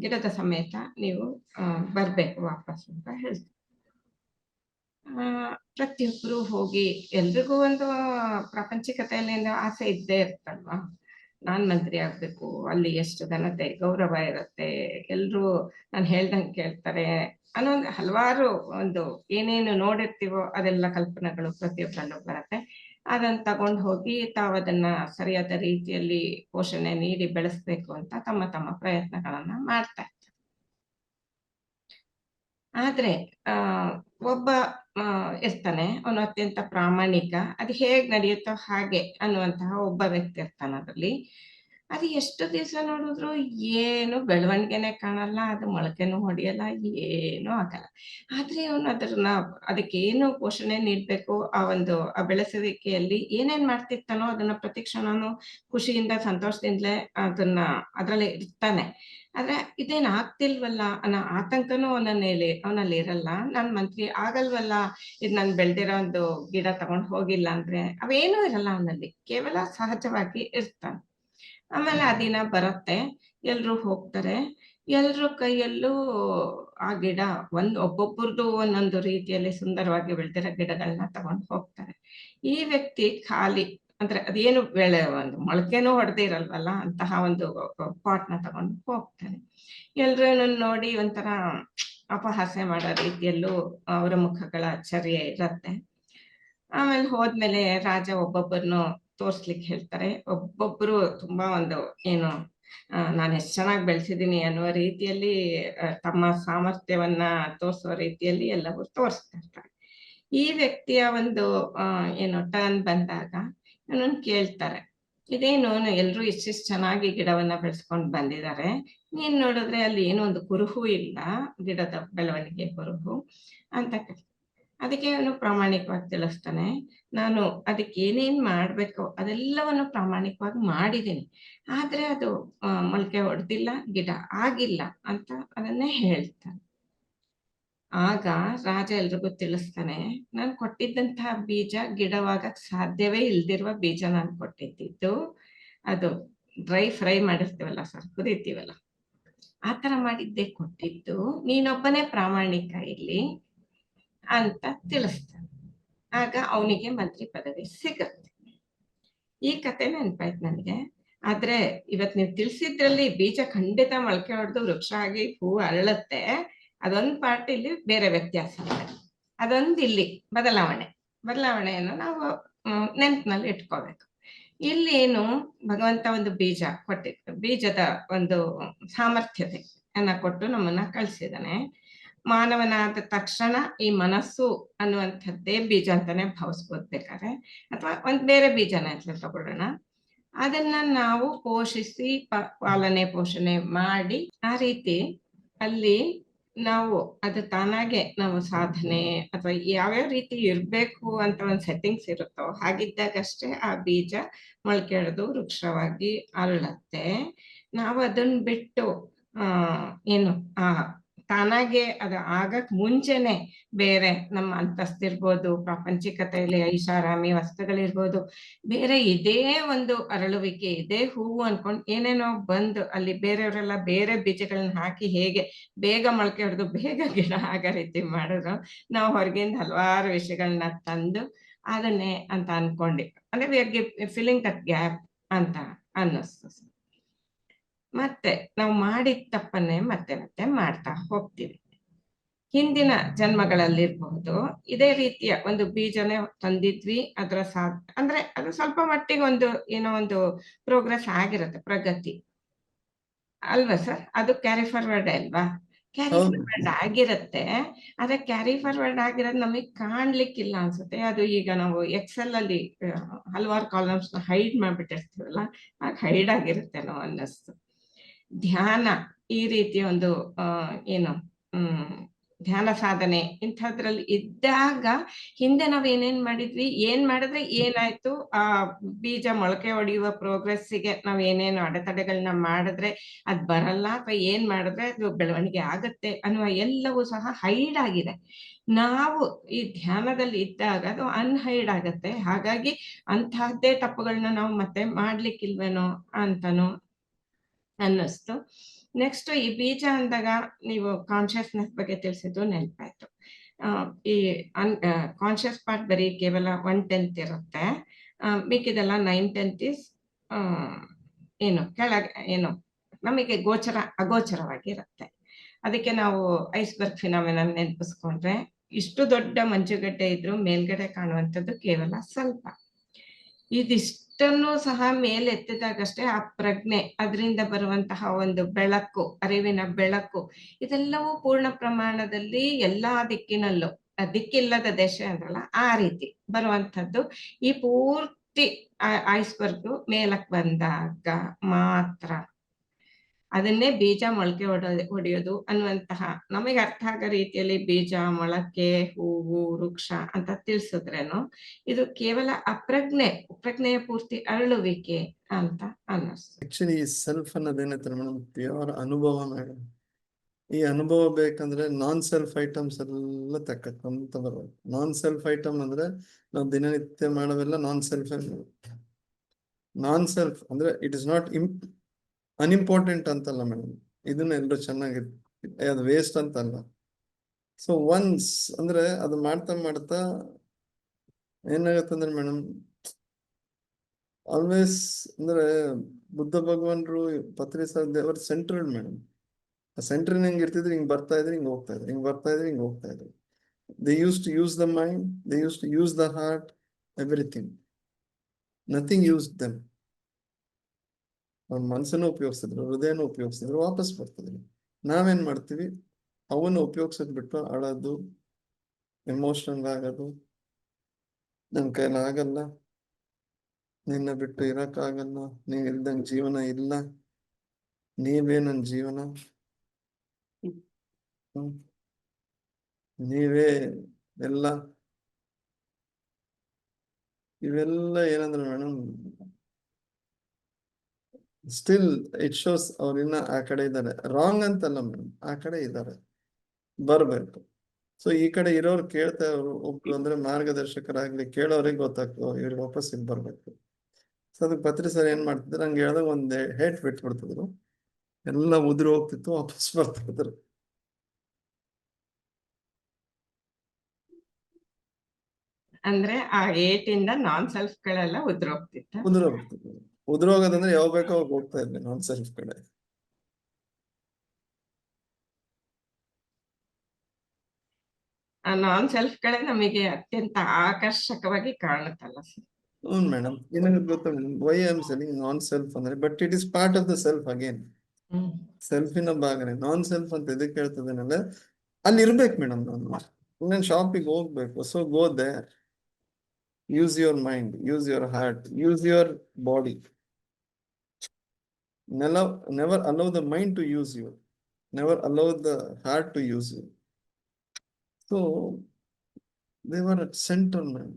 ಗಿಡದ ಸಮೇತ ನೀವು ಬರ್ಬೇಕು ವಾಪಸ್ ಅಂತ ಹೇಳ್ತಾರೆ. ಪ್ರತಿಯೊಬ್ಬರು ಹೋಗಿ, ಎಲ್ರಿಗೂ ಒಂದು ಪ್ರಾಪಂಚಿಕತೆಯಲ್ಲಿ ಆಸೆ ಇದ್ದೇ ಇರ್ತಲ್ವಾ, ನಾನ್ ಮಂತ್ರಿ ಆಗ್ಬೇಕು, ಅಲ್ಲಿ ಎಷ್ಟು ಘನತೆ ಗೌರವ ಇರುತ್ತೆ, ಎಲ್ರು ನಾನು ಹೇಳ್ದಂಗೆ ಕೇಳ್ತಾರೆ ಅನ್ನೋ ಹಲವಾರು ಒಂದು ಏನೇನು ನೋಡಿರ್ತೀವೋ ಅದೆಲ್ಲ ಕಲ್ಪನೆಗಳು ಪ್ರತಿಯೊಬ್ಬರಲ್ಲೂ ಬರುತ್ತೆ. ಅದನ್ನ ತಗೊಂಡು ಹೋಗಿ ತಾವು ಅದನ್ನ ಸರಿಯಾದ ರೀತಿಯಲ್ಲಿ ಪೋಷಣೆ ನೀಡಿ ಬೆಳೆಸ್ಬೇಕು ಅಂತ ತಮ್ಮ ತಮ್ಮ ಪ್ರಯತ್ನಗಳನ್ನ ಮಾಡ್ತಾ ಇರ್ತಾರೆ. ಆದ್ರೆ ಒಬ್ಬ ಇರ್ತಾನೆ, ಅವನು ಅತ್ಯಂತ ಪ್ರಾಮಾಣಿಕ, ಅದು ಹೇಗ್ ನಡೆಯುತ್ತೋ ಹಾಗೆ ಅನ್ನುವಂತಹ ಒಬ್ಬ ವ್ಯಕ್ತಿ ಇರ್ತಾನೆ. ಅದರಲ್ಲಿ ಅದು ಎಷ್ಟು ದಿವಸ ನೋಡಿದ್ರು ಏನು ಬೆಳವಣಿಗೆನೆ ಕಾಣಲ್ಲ, ಅದು ಮೊಳಕೆನೂ ಹೊಡಿಯಲ್ಲ, ಏನೂ ಆಗಲ್ಲ. ಆದ್ರೆ ಅವನು ಅದಕ್ಕೆ ಏನು ಪೋಷಣೆ ನೀಡ್ಬೇಕು, ಆ ಬೆಳೆಸುವಿಕೆಯಲ್ಲಿ ಏನೇನ್ ಮಾಡ್ತಿರ್ತಾನೋ ಅದನ್ನ ಪ್ರತಿಕ್ಷಣನು ಖುಷಿಯಿಂದ ಸಂತೋಷದಿಂದಲೇ ಅದ್ರಲ್ಲಿ ಇರ್ತಾನೆ. ಆದ್ರೆ ಇದೇನ್ ಆಗ್ತಿಲ್ವಲ್ಲ ಅನ್ನೋ ಆತಂಕನೂ ಅವನಲ್ಲಿ ಇರಲ್ಲ. ನಾನ್ ಮಂತ್ರಿ ಆಗಲ್ವಲ್ಲ, ಇದು ನನ್ ಬೆಳ್ದಿರೋ ಒಂದು ಗಿಡ ತಗೊಂಡ್ ಹೋಗಿಲ್ಲ ಅಂದ್ರೆ ಅವೇನೂ ಇರಲ್ಲ ಅವನಲ್ಲಿ, ಕೇವಲ ಸಹಜವಾಗಿ ಇರ್ತಾನೆ. ಆಮೇಲೆ ಆ ದಿನ ಬರುತ್ತೆ, ಎಲ್ರು ಹೋಗ್ತಾರೆ, ಎಲ್ರ ಕೈಯಲ್ಲೂ ಆ ಗಿಡ ಒಬ್ಬೊಬ್ಬರದು ಒಂದೊಂದು ರೀತಿಯಲ್ಲಿ ಸುಂದರವಾಗಿ ಬೆಳೆದಿರೋ ಗಿಡಗಳನ್ನ ತಗೊಂಡು ಹೋಗ್ತಾರೆ. ಈ ವ್ಯಕ್ತಿ ಖಾಲಿ, ಅಂದ್ರೆ ಅದೇನು ಒಂದು ಮೊಳಕೆನೂ ಹೊಡೆದಿರಲ್ವಲ್ಲ ಅಂತಹ ಒಂದು ಪಾಟ್ನ ತಗೊಂಡು ಹೋಗ್ತಾನೆ. ಎಲ್ರೂ ನೋಡಿ ಒಂಥರ ಅಪಹಾಸ್ಯ ಮಾಡೋ ರೀತಿಯಲ್ಲೂ ಅವರ ಮುಖಗಳ ಆಶ್ಚರ್ಯ ಇರತ್ತೆ. ಆಮೇಲೆ ಹೋದ್ಮೇಲೆ ರಾಜ ಒಬ್ಬೊಬ್ಬರನ್ನು ತೋರ್ಸ್ಲಿಕ್ಕೆ ಹೇಳ್ತಾರೆ. ಒಬ್ಬೊಬ್ರು ತುಂಬಾ ಏನು ನಾನು ಎಷ್ಟು ಚೆನ್ನಾಗಿ ಬೆಳೆಸಿದ್ದೀನಿ ಅನ್ನುವ ರೀತಿಯಲ್ಲಿ ತಮ್ಮ ಸಾಮರ್ಥ್ಯವನ್ನ ತೋರಿಸುವ ರೀತಿಯಲ್ಲಿ ಎಲ್ಲವೂ ತೋರಿಸ್ತಾ ಇರ್ತಾರೆ. ಈ ವ್ಯಕ್ತಿಯ ಒಂದು ಟರ್ನ್ ಬಂದಾಗ ಇವನನ್ನು ಕೇಳ್ತಾರೆ, ಇದೇನು ಎಲ್ರು ಇಷ್ಟಿಷ್ಟು ಚೆನ್ನಾಗಿ ಗಿಡವನ್ನ ಬೆಳೆಸ್ಕೊಂಡು ಬಂದಿದ್ದಾರೆ, ನೀನ್ ನೋಡಿದ್ರೆ ಅಲ್ಲಿ ಏನೋ ಒಂದು ಕುರುಹು ಇಲ್ಲ, ಗಿಡದ ಬೆಳವಣಿಗೆ ಕುರುಹು ಅಂತ ಕೇಳ್ತಾರೆ. ಅದಕ್ಕೆ ಅವನು ಪ್ರಾಮಾಣಿಕವಾಗಿ ತಿಳಿಸ್ತಾನೆ, ನಾನು ಅದಕ್ಕೆ ಏನೇನ್ ಮಾಡ್ಬೇಕೋ ಅದೆಲ್ಲವನ್ನು ಪ್ರಾಮಾಣಿಕವಾಗಿ ಮಾಡಿದ್ದೀನಿ, ಆದ್ರೆ ಅದು ಮೊಳಕೆ ಹೊಡೆದಿಲ್ಲ, ಗಿಡ ಆಗಿಲ್ಲ ಅಂತ ಅದನ್ನೇ ಹೇಳ್ತಾನೆ. ಆಗ ರಾಜ ಎಲ್ರಿಗೂ ತಿಳಿಸ್ತಾನೆ, ನಾನು ಕೊಟ್ಟಿದ್ದಂತಹ ಬೀಜ ಗಿಡವಾಗಕ್ ಸಾಧ್ಯವೇ ಇಲ್ದಿರುವ ಬೀಜ ನಾನು ಕೊಟ್ಟಿದ್ದು, ಅದು ಡ್ರೈ ಫ್ರೈ ಮಾಡಿರ್ತೀವಲ್ಲ ಸರ್, ಕುದೀತೀವಲ್ಲ, ಆತರ ಮಾಡಿದ್ದೆ ಕೊಟ್ಟಿದ್ದು, ನೀನೊಬ್ಬನೇ ಪ್ರಾಮಾಣಿಕ ಇಲ್ಲಿ ಅಂತ ತಿಳಿಸ್ತಾನೆ. ಆಗ ಅವನಿಗೆ ಮಂತ್ರಿ ಪದವಿ ಸಿಗತ್ತೆ. ಈ ಕತೆ ನೆನಪಾಯ್ತು ನನಗೆ. ಆದ್ರೆ ಇವತ್ ನೀವು ತಿಳಿಸಿದ್ರಲ್ಲಿ ಬೀಜ ಖಂಡಿತ ಮೊಳಕೆ ಹೊಡೆದು ವೃಕ್ಷ ಆಗಿ ಹೂ ಅರಳುತ್ತೆ, ಅದೊಂದು ಪಾರ್ಟ್ ಇಲ್ಲಿ ಬೇರೆ ವ್ಯತ್ಯಾಸ ಇದೆ, ಅದೊಂದು ಇಲ್ಲಿ ಬದಲಾವಣೆಯನ್ನು ನಾವು ನೆನಪಿನಲ್ಲಿ ಇಟ್ಕೋಬೇಕು. ಇಲ್ಲಿ ಏನು ಭಗವಂತ ಒಂದು ಬೀಜ ಕೊಟ್ಟಿತ್ತು, ಬೀಜದ ಒಂದು ಸಾಮರ್ಥ್ಯತೆಯನ್ನ ಕೊಟ್ಟು ನಮ್ಮನ್ನ ಕಳ್ಸಿದಾನೆ. ಮಾನವನಾದ ತಕ್ಷಣ ಈ ಮನಸ್ಸು ಅನ್ನುವಂಥದ್ದೇ ಬೀಜ ಅಂತಾನೆ ಭಾವಿಸ್ಬೋದು ಬೇಕಾದ್ರೆ, ಅಥವಾ ಒಂದ್ ಬೇರೆ ಬೀಜನ ತಗೊಳ್ಳೋಣ, ಅದನ್ನ ನಾವು ಪೋಷಿಸಿ ಪಾಲನೆ ಪೋಷಣೆ ಮಾಡಿ ಆ ರೀತಿ ಅಲ್ಲಿ ನಾವು ಅದು ತಾನಾಗೆ ನಾವು ಸಾಧನೆ ಅಥವಾ ಯಾವ್ಯಾವ ರೀತಿ ಇರ್ಬೇಕು ಅಂತ ಒಂದು ಸೆಟ್ಟಿಂಗ್ಸ್ ಇರುತ್ತೋ ಹಾಗಿದ್ದಾಗಷ್ಟೇ ಆ ಬೀಜ ಮೊಳಕೆ ಹೊಡೆದು ವೃಕ್ಷವಾಗಿ ಅರಳತ್ತೆ. ನಾವು ಅದನ್ನ ಬಿಟ್ಟು ಆ ತಾನಾಗೆ ಅದು ಆಗಕ್ ಮುಂಚೆನೆ ಬೇರೆ ನಮ್ಮ ಅಂತಸ್ತಿರ್ಬೋದು, ಪ್ರಾಪಂಚಿಕತೆಯಲ್ಲಿ ಐಷಾರಾಮಿ ವಸ್ತುಗಳಿರ್ಬೋದು, ಬೇರೆ ಇದೇ ಒಂದು ಅರಳುವಿಕೆ, ಇದೇ ಹೂವು ಅನ್ಕೊಂಡು ಏನೇನೋ ಬಂದು ಅಲ್ಲಿ ಬೇರೆಯವರೆಲ್ಲ ಬೇರೆ ಬೀಜಗಳನ್ನ ಹಾಕಿ ಹೇಗೆ ಬೇಗ ಮೊಳಕೆ ಹೊಡೆದು ಬೇಗ ಗಿಡ ಆಗೋ ರೀತಿ ಮಾಡಿದ್ರು, ನಾವು ಹೊರಗಿಂದ ಹಲವಾರು ವಿಷಯಗಳನ್ನ ತಂದು ಅದನ್ನೇ ಅಂತ ಅನ್ಕೊಂಡಿ, ಅಂದ್ರೆ we are filling that gap ಅಂತ ಅನ್ನಿಸ್ತು. ಮತ್ತೆ ನಾವು ಮಾಡಿದ ತಪ್ಪನ್ನೇ ಮತ್ತೆ ಮತ್ತೆ ಮಾಡ್ತಾ ಹೋಗ್ತೀವಿ. ಹಿಂದಿನ ಜನ್ಮಗಳಲ್ಲಿರ್ಬಹುದು ಇದೇ ರೀತಿಯ ಒಂದು ಬೀಜನೇ ತಂದಿದ್ವಿ, ಅದರ ಅಂದ್ರೆ ಅದು ಸ್ವಲ್ಪ ಮಟ್ಟಿಗೆ ಒಂದು ಏನೋ ಒಂದು ಪ್ರೋಗ್ರೆಸ್ ಆಗಿರುತ್ತೆ, ಪ್ರಗತಿ ಅಲ್ವಾ ಸರ್? ಅದು ಕ್ಯಾರಿ ಫಾರ್ವರ್ಡ್ ಅಲ್ವಾ? ಕ್ಯಾರಿ ಹೌದು. ಫಾರ್ವರ್ಡ್ ಆಗಿರುತ್ತೆ, ಆದ್ರೆ ಕ್ಯಾರಿ ಫಾರ್ವರ್ಡ್ ಆಗಿರೋದು ನಮಗೆ ಕಾಣ್ಲಿಕ್ಕಿಲ್ಲ ಅನ್ಸುತ್ತೆ. ಅದು ಈಗ ನಾವು ಎಕ್ಸೆಲ್ ಅಲ್ಲಿ ಹಲವಾರು ಕಾಲಮ್ಸ್ ನ ಹೈಡ್ ಮಾಡ್ಬಿಟ್ಟಿರ್ತೀವಲ್ಲ, ಆಗ ಹೈಡ್ ಆಗಿರುತ್ತೇನೋ ಅನ್ನಿಸ್ತು. ಧ್ಯಾನ ಈ ರೀತಿಯ ಒಂದು ಏನು ಧ್ಯಾನ ಸಾಧನೆ ಇಂಥದ್ರಲ್ಲಿ ಇದ್ದಾಗ ಹಿಂದೆ ನಾವ್ ಏನೇನ್ ಮಾಡಿದ್ವಿ, ಏನ್ ಮಾಡಿದ್ರೆ ಏನಾಯ್ತು, ಆ ಬೀಜ ಮೊಳಕೆ ಹೊಡೆಯುವ ಪ್ರೋಗ್ರೆಸ್ಸಿಗೆ ನಾವ್ ಏನೇನು ಅಡೆತಡೆಗಳನ್ನ ಮಾಡಿದ್ರೆ ಅದ್ ಬರಲ್ಲ, ಅಥವಾ ಏನ್ ಮಾಡಿದ್ರೆ ಅದು ಬೆಳವಣಿಗೆ ಆಗತ್ತೆ ಅನ್ನುವ ಎಲ್ಲವೂ ಸಹ ಹೈಡ್ ಆಗಿದೆ. ನಾವು ಈ ಧ್ಯಾನದಲ್ಲಿ ಇದ್ದಾಗ ಅದು ಅನ್ಹೈಡ್ ಆಗತ್ತೆ. ಹಾಗಾಗಿ ಅಂತಹದ್ದೇ ತಪ್ಪುಗಳನ್ನ ನಾವು ಮತ್ತೆ ಮಾಡ್ಲಿಕ್ಕಿಲ್ವೇನೋ ಅಂತನೂ ಅನ್ನಿಸ್ತು. ನೆಕ್ಸ್ಟ್ ಈ ಬೀಜ ಅಂದಾಗ ನೀವು ಕಾನ್ಶಿಯಸ್ನೆಸ್ ಬಗ್ಗೆ ತಿಳಿಸಿದ್ದು ನೆನಪಾಯ್ತು. ಈ ಕಾನ್ಶಿಯಸ್ ಪಾರ್ಟ್ ಬರೀ ಕೇವಲ 1/10 ಇರುತ್ತೆ, ಮಿಕ್ಕಿದೆಲ್ಲ 9/10 ಇಸ್ ಏನು ಏನು ನಮಗೆ ಅಗೋಚರವಾಗಿರುತ್ತೆ. ಅದಕ್ಕೆ ನಾವು ಐಸ್ಬರ್ಗ್ ಫಿನಾಮಿನನ್ ನೆನಪಿಸ್ಕೊಂಡ್ರೆ, ಇಷ್ಟು ದೊಡ್ಡ ಮಂಜುಗಡ್ಡೆ ಇದ್ರೂ ಮೇಲ್ಗಡೆ ಕಾಣುವಂಥದ್ದು ಕೇವಲ ಸ್ವಲ್ಪ. ಇದಿಷ್ಟನ್ನು ಸಹ ಮೇಲೆತ್ತಿದಾಗಷ್ಟೇ ಆ ಪ್ರಜ್ಞೆ, ಅದರಿಂದ ಬರುವಂತಹ ಒಂದು ಬೆಳಕು, ಅರಿವಿನ ಬೆಳಕು, ಇದೆಲ್ಲವೂ ಪೂರ್ಣ ಪ್ರಮಾಣದಲ್ಲಿ ಎಲ್ಲಾ ದಿಕ್ಕಿನಲ್ಲೂ, ದಿಕ್ಕಿಲ್ಲದ ದೇಶ ಅಂದ್ರಲ್ಲ ಆ ರೀತಿ ಬರುವಂಥದ್ದು. ಈ ಪೂರ್ತಿ ಐಸ್ಬರ್ಗ್ ಮೇಲಕ್ ಬಂದಾಗ ಮಾತ್ರ ಅದನ್ನೇ ಬೀಜ ಮೊಳಕೆ ಹೊಡೆಯೋದು ಅನ್ನುವಂತಹ ನಮಗೆ ಅರ್ಥ ಆಗೋ ರೀತಿಯಲ್ಲಿ ಬೀಜ, ಮೊಳಕೆ, ಹೂವು, ವೃಕ್ಷ ಅಂತ ತಿಳಿಸಿದ್ರೇನು ಇದು ಕೇವಲ ಪ್ರಜ್ಞೆಯ ಪೂರ್ತಿ ಅರಳುವಿಕೆ ಅಂತ ಅನ್ನಿಸ್ತು. ಆಕ್ಚುಲಿ ಈ ಸೆಲ್ಫ್ ಅನ್ನೋದೇನೈತೆ ಮೇಡಮ್, ಪ್ಯೂರ್ ಅನುಭವ ಮೇಡಮ್. ಈ ಅನುಭವ ಬೇಕಂದ್ರೆ ನಾನ್ ಸೆಲ್ಫ್ ಐಟಮ್ಸ್ ಎಲ್ಲ ತಕ್ಕಂತ ಬರ್ಬೇಕು. ನಾನ್ ಸೆಲ್ಫ್ ಐಟಮ್ ಅಂದ್ರೆ ನಾವು ದಿನನಿತ್ಯ ಮಾಡೋವೆಲ್ಲ ನಾನ್ ಸೆಲ್ಫ್. ನಾನ್ ಸೆಲ್ಫ್ ಅಂದ್ರೆ ಇಟ್ ಇಸ್ ನಾಟ್ ಅನ್ಇಂಪಾರ್ಟೆಂಟ್ ಅಂತಲ್ಲ ಮೇಡಮ್, ಇದನ್ನ ಎಲ್ರು ಚೆನ್ನಾಗಿ, ಅದು ವೇಸ್ಟ್ ಅಂತಲ್ಲ. ಸೊ ಒನ್ಸ್ ಅಂದ್ರೆ ಅದು ಮಾಡ್ತಾ ಮಾಡ್ತಾ ಏನಾಗತ್ತಂದ್ರೆ ಮೇಡಮ್, ಆಲ್ವೇಸ್ ಅಂದ್ರೆ ಬುದ್ಧ ಭಗವಾನ್ರು ದೇವರ್ ಸೆಂಟ್ರಲ್ ಮೇಡಮ್. ಆ ಸೆಂಟ್ರ್ ಹೆಂಗ್ ಇರ್ತಿದ್ರು, ಹಿಂಗ್ ಬರ್ತಾ ಇದ್ರೆ ಹಿಂಗ್ ಹೋಗ್ತಾ ಇದ್ರು, ಹಿಂಗ್ ಬರ್ತಾ ಇದ್ರೆ ಹಿಂಗ್ ಹೋಗ್ತಾ ಇದ್ರು. They use to use the mind, they use to use the heart, everything. Nothing use them. ಅವ್ನ ಮನಸ್ಸನ್ನು ಉಪಯೋಗಿಸಿದ್ರು, ಹೃದಯನೂ ಉಪಯೋಗಿಸಿದ್ರು, ವಾಪಸ್ ಬರ್ತಿದ್ರು. ನಾವೇನ್ ಮಾಡ್ತೀವಿ, ಅವನ್ನ ಉಪಯೋಗಿಸೋದ್ ಬಿಟ್ಟು ಅಳೋದು, ಎಮೋಷನಲ್ ಆಗೋದು, ನನ್ ಕೈಲಿ ಆಗಲ್ಲ, ನಿನ್ನ ಬಿಟ್ಟು ಇರಕ್ಕಾಗಲ್ಲ, ನೀನ್ ಇಲ್ದಂಗ್ ಜೀವನ ಇಲ್ಲ, ನೀವೇ ನನ್ ಜೀವನ, ನೀವೇ ಎಲ್ಲ. ಇವೆಲ್ಲ ಏನಂದ್ರೆ ಮೇಡಮ್, ಸ್ಟಿಲ್ ಇಟ್ ಶೋಸ್ ಅವ್ರಿನ್ನ ಆ ಕಡೆ ಇದ್ದಾರೆ. ರಾಂಗ್ ಅಂತಲ್ಲ ಮೇಡಮ್, ಆ ಕಡೆ ಇದ್ದಾರೆ, ಬರ್ಬೇಕು. ಸೊ ಈ ಕಡೆ ಇರೋರು ಕೇಳ್ತಾ ಒಬ್ರು ಅಂದ್ರೆ ಮಾರ್ಗದರ್ಶಕರಾಗ್ಲಿ, ಕೇಳೋರಿಗೆ ಗೊತ್ತಾಗ್ತದೆ ಇವ್ರಿಗೆ ವಾಪಸ್ ಇಲ್ಲಿ ಬರ್ಬೇಕು. ಸೊ ಅದಕ್ಕೆ ಪತ್ರಿ ಸರ್ ಏನ್ ಮಾಡ್ತಿದ್ರು, ಹಂಗೆ ಹೇಳ್ದಾಗ ಒಂದ್ ಹೇಟ್ ಬಿಟ್ಬಿಡ್ತಿದ್ರು, ಎಲ್ಲ ಉದುರಿ ಹೋಗ್ತಿತ್ತು, ವಾಪಸ್ ಬರ್ತಿದ್ರು. ಅಂದ್ರೆ ಆ ಏಟಿಂದ ನಾನ್ ಸೆಲ್ಫ್ ಗಳೆಲ್ಲ ಉದ್ರೋಗ್ತಿತ್ತು. ಉದುರೋಗೋದಂದ್ರೆ ಯಾವ ಬೇಕೋ ಅವಾಗ ಹೋಗ್ತಾ ಇದ್ದೆ ನಾನ್ ಸೆಲ್ಫ್ ಕಡೆ. ಆ ನಾನ್ ಸೆಲ್ಫ್ ಗಳೇ ನಮಗೆ ಅತ್ಯಂತ ಆಕರ್ಷಕವಾಗಿ ಕಾಣುತ್ತಲ್ಲ ಸರ್? ಹ್ಮ್ ಮೇಡಮ್, ಏನಾದ್ರು ಗೊತ್ತಾ madam, why I am selling non self ಅಂದ್ರೆ, but it is part of the self again. ಸೆಲ್ಫಿನ ಭಾಗನೆ ನಾನ್ ಸೆಲ್ಫ್ ಅಂತ ಎದಕ್ಕೆ ಹೇಳ್ತದೇನಲ್ಲ, ಅಲ್ಲಿ ಇರ್ಬೇಕು ಮೇಡಮ್. ನಾನು ಶಾಪಿಗೆ ಹೋಗ್ಬೇಕು, so go there, use your mind, use your heart, use your body. Never allow the mind to use you, never allow the heart to use you. So they were at center, man.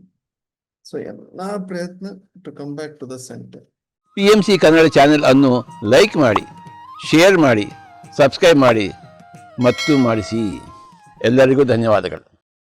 So ಎಲ್ಲಾ ಪ್ರಯತ್ನ to come back to the center. PMC Kannada channel ಅನ್ನು ಲೈಕ್ ಮಾಡಿ, ಶೇರ್ ಮಾಡಿ, ಸಬ್ಸ್ಕ್ರೈಬ್ ಮಾಡಿ ಮತ್ತು ಮಾಡಿಸಿ. ಎಲ್ಲರಿಗೂ ಧನ್ಯವಾದಗಳು.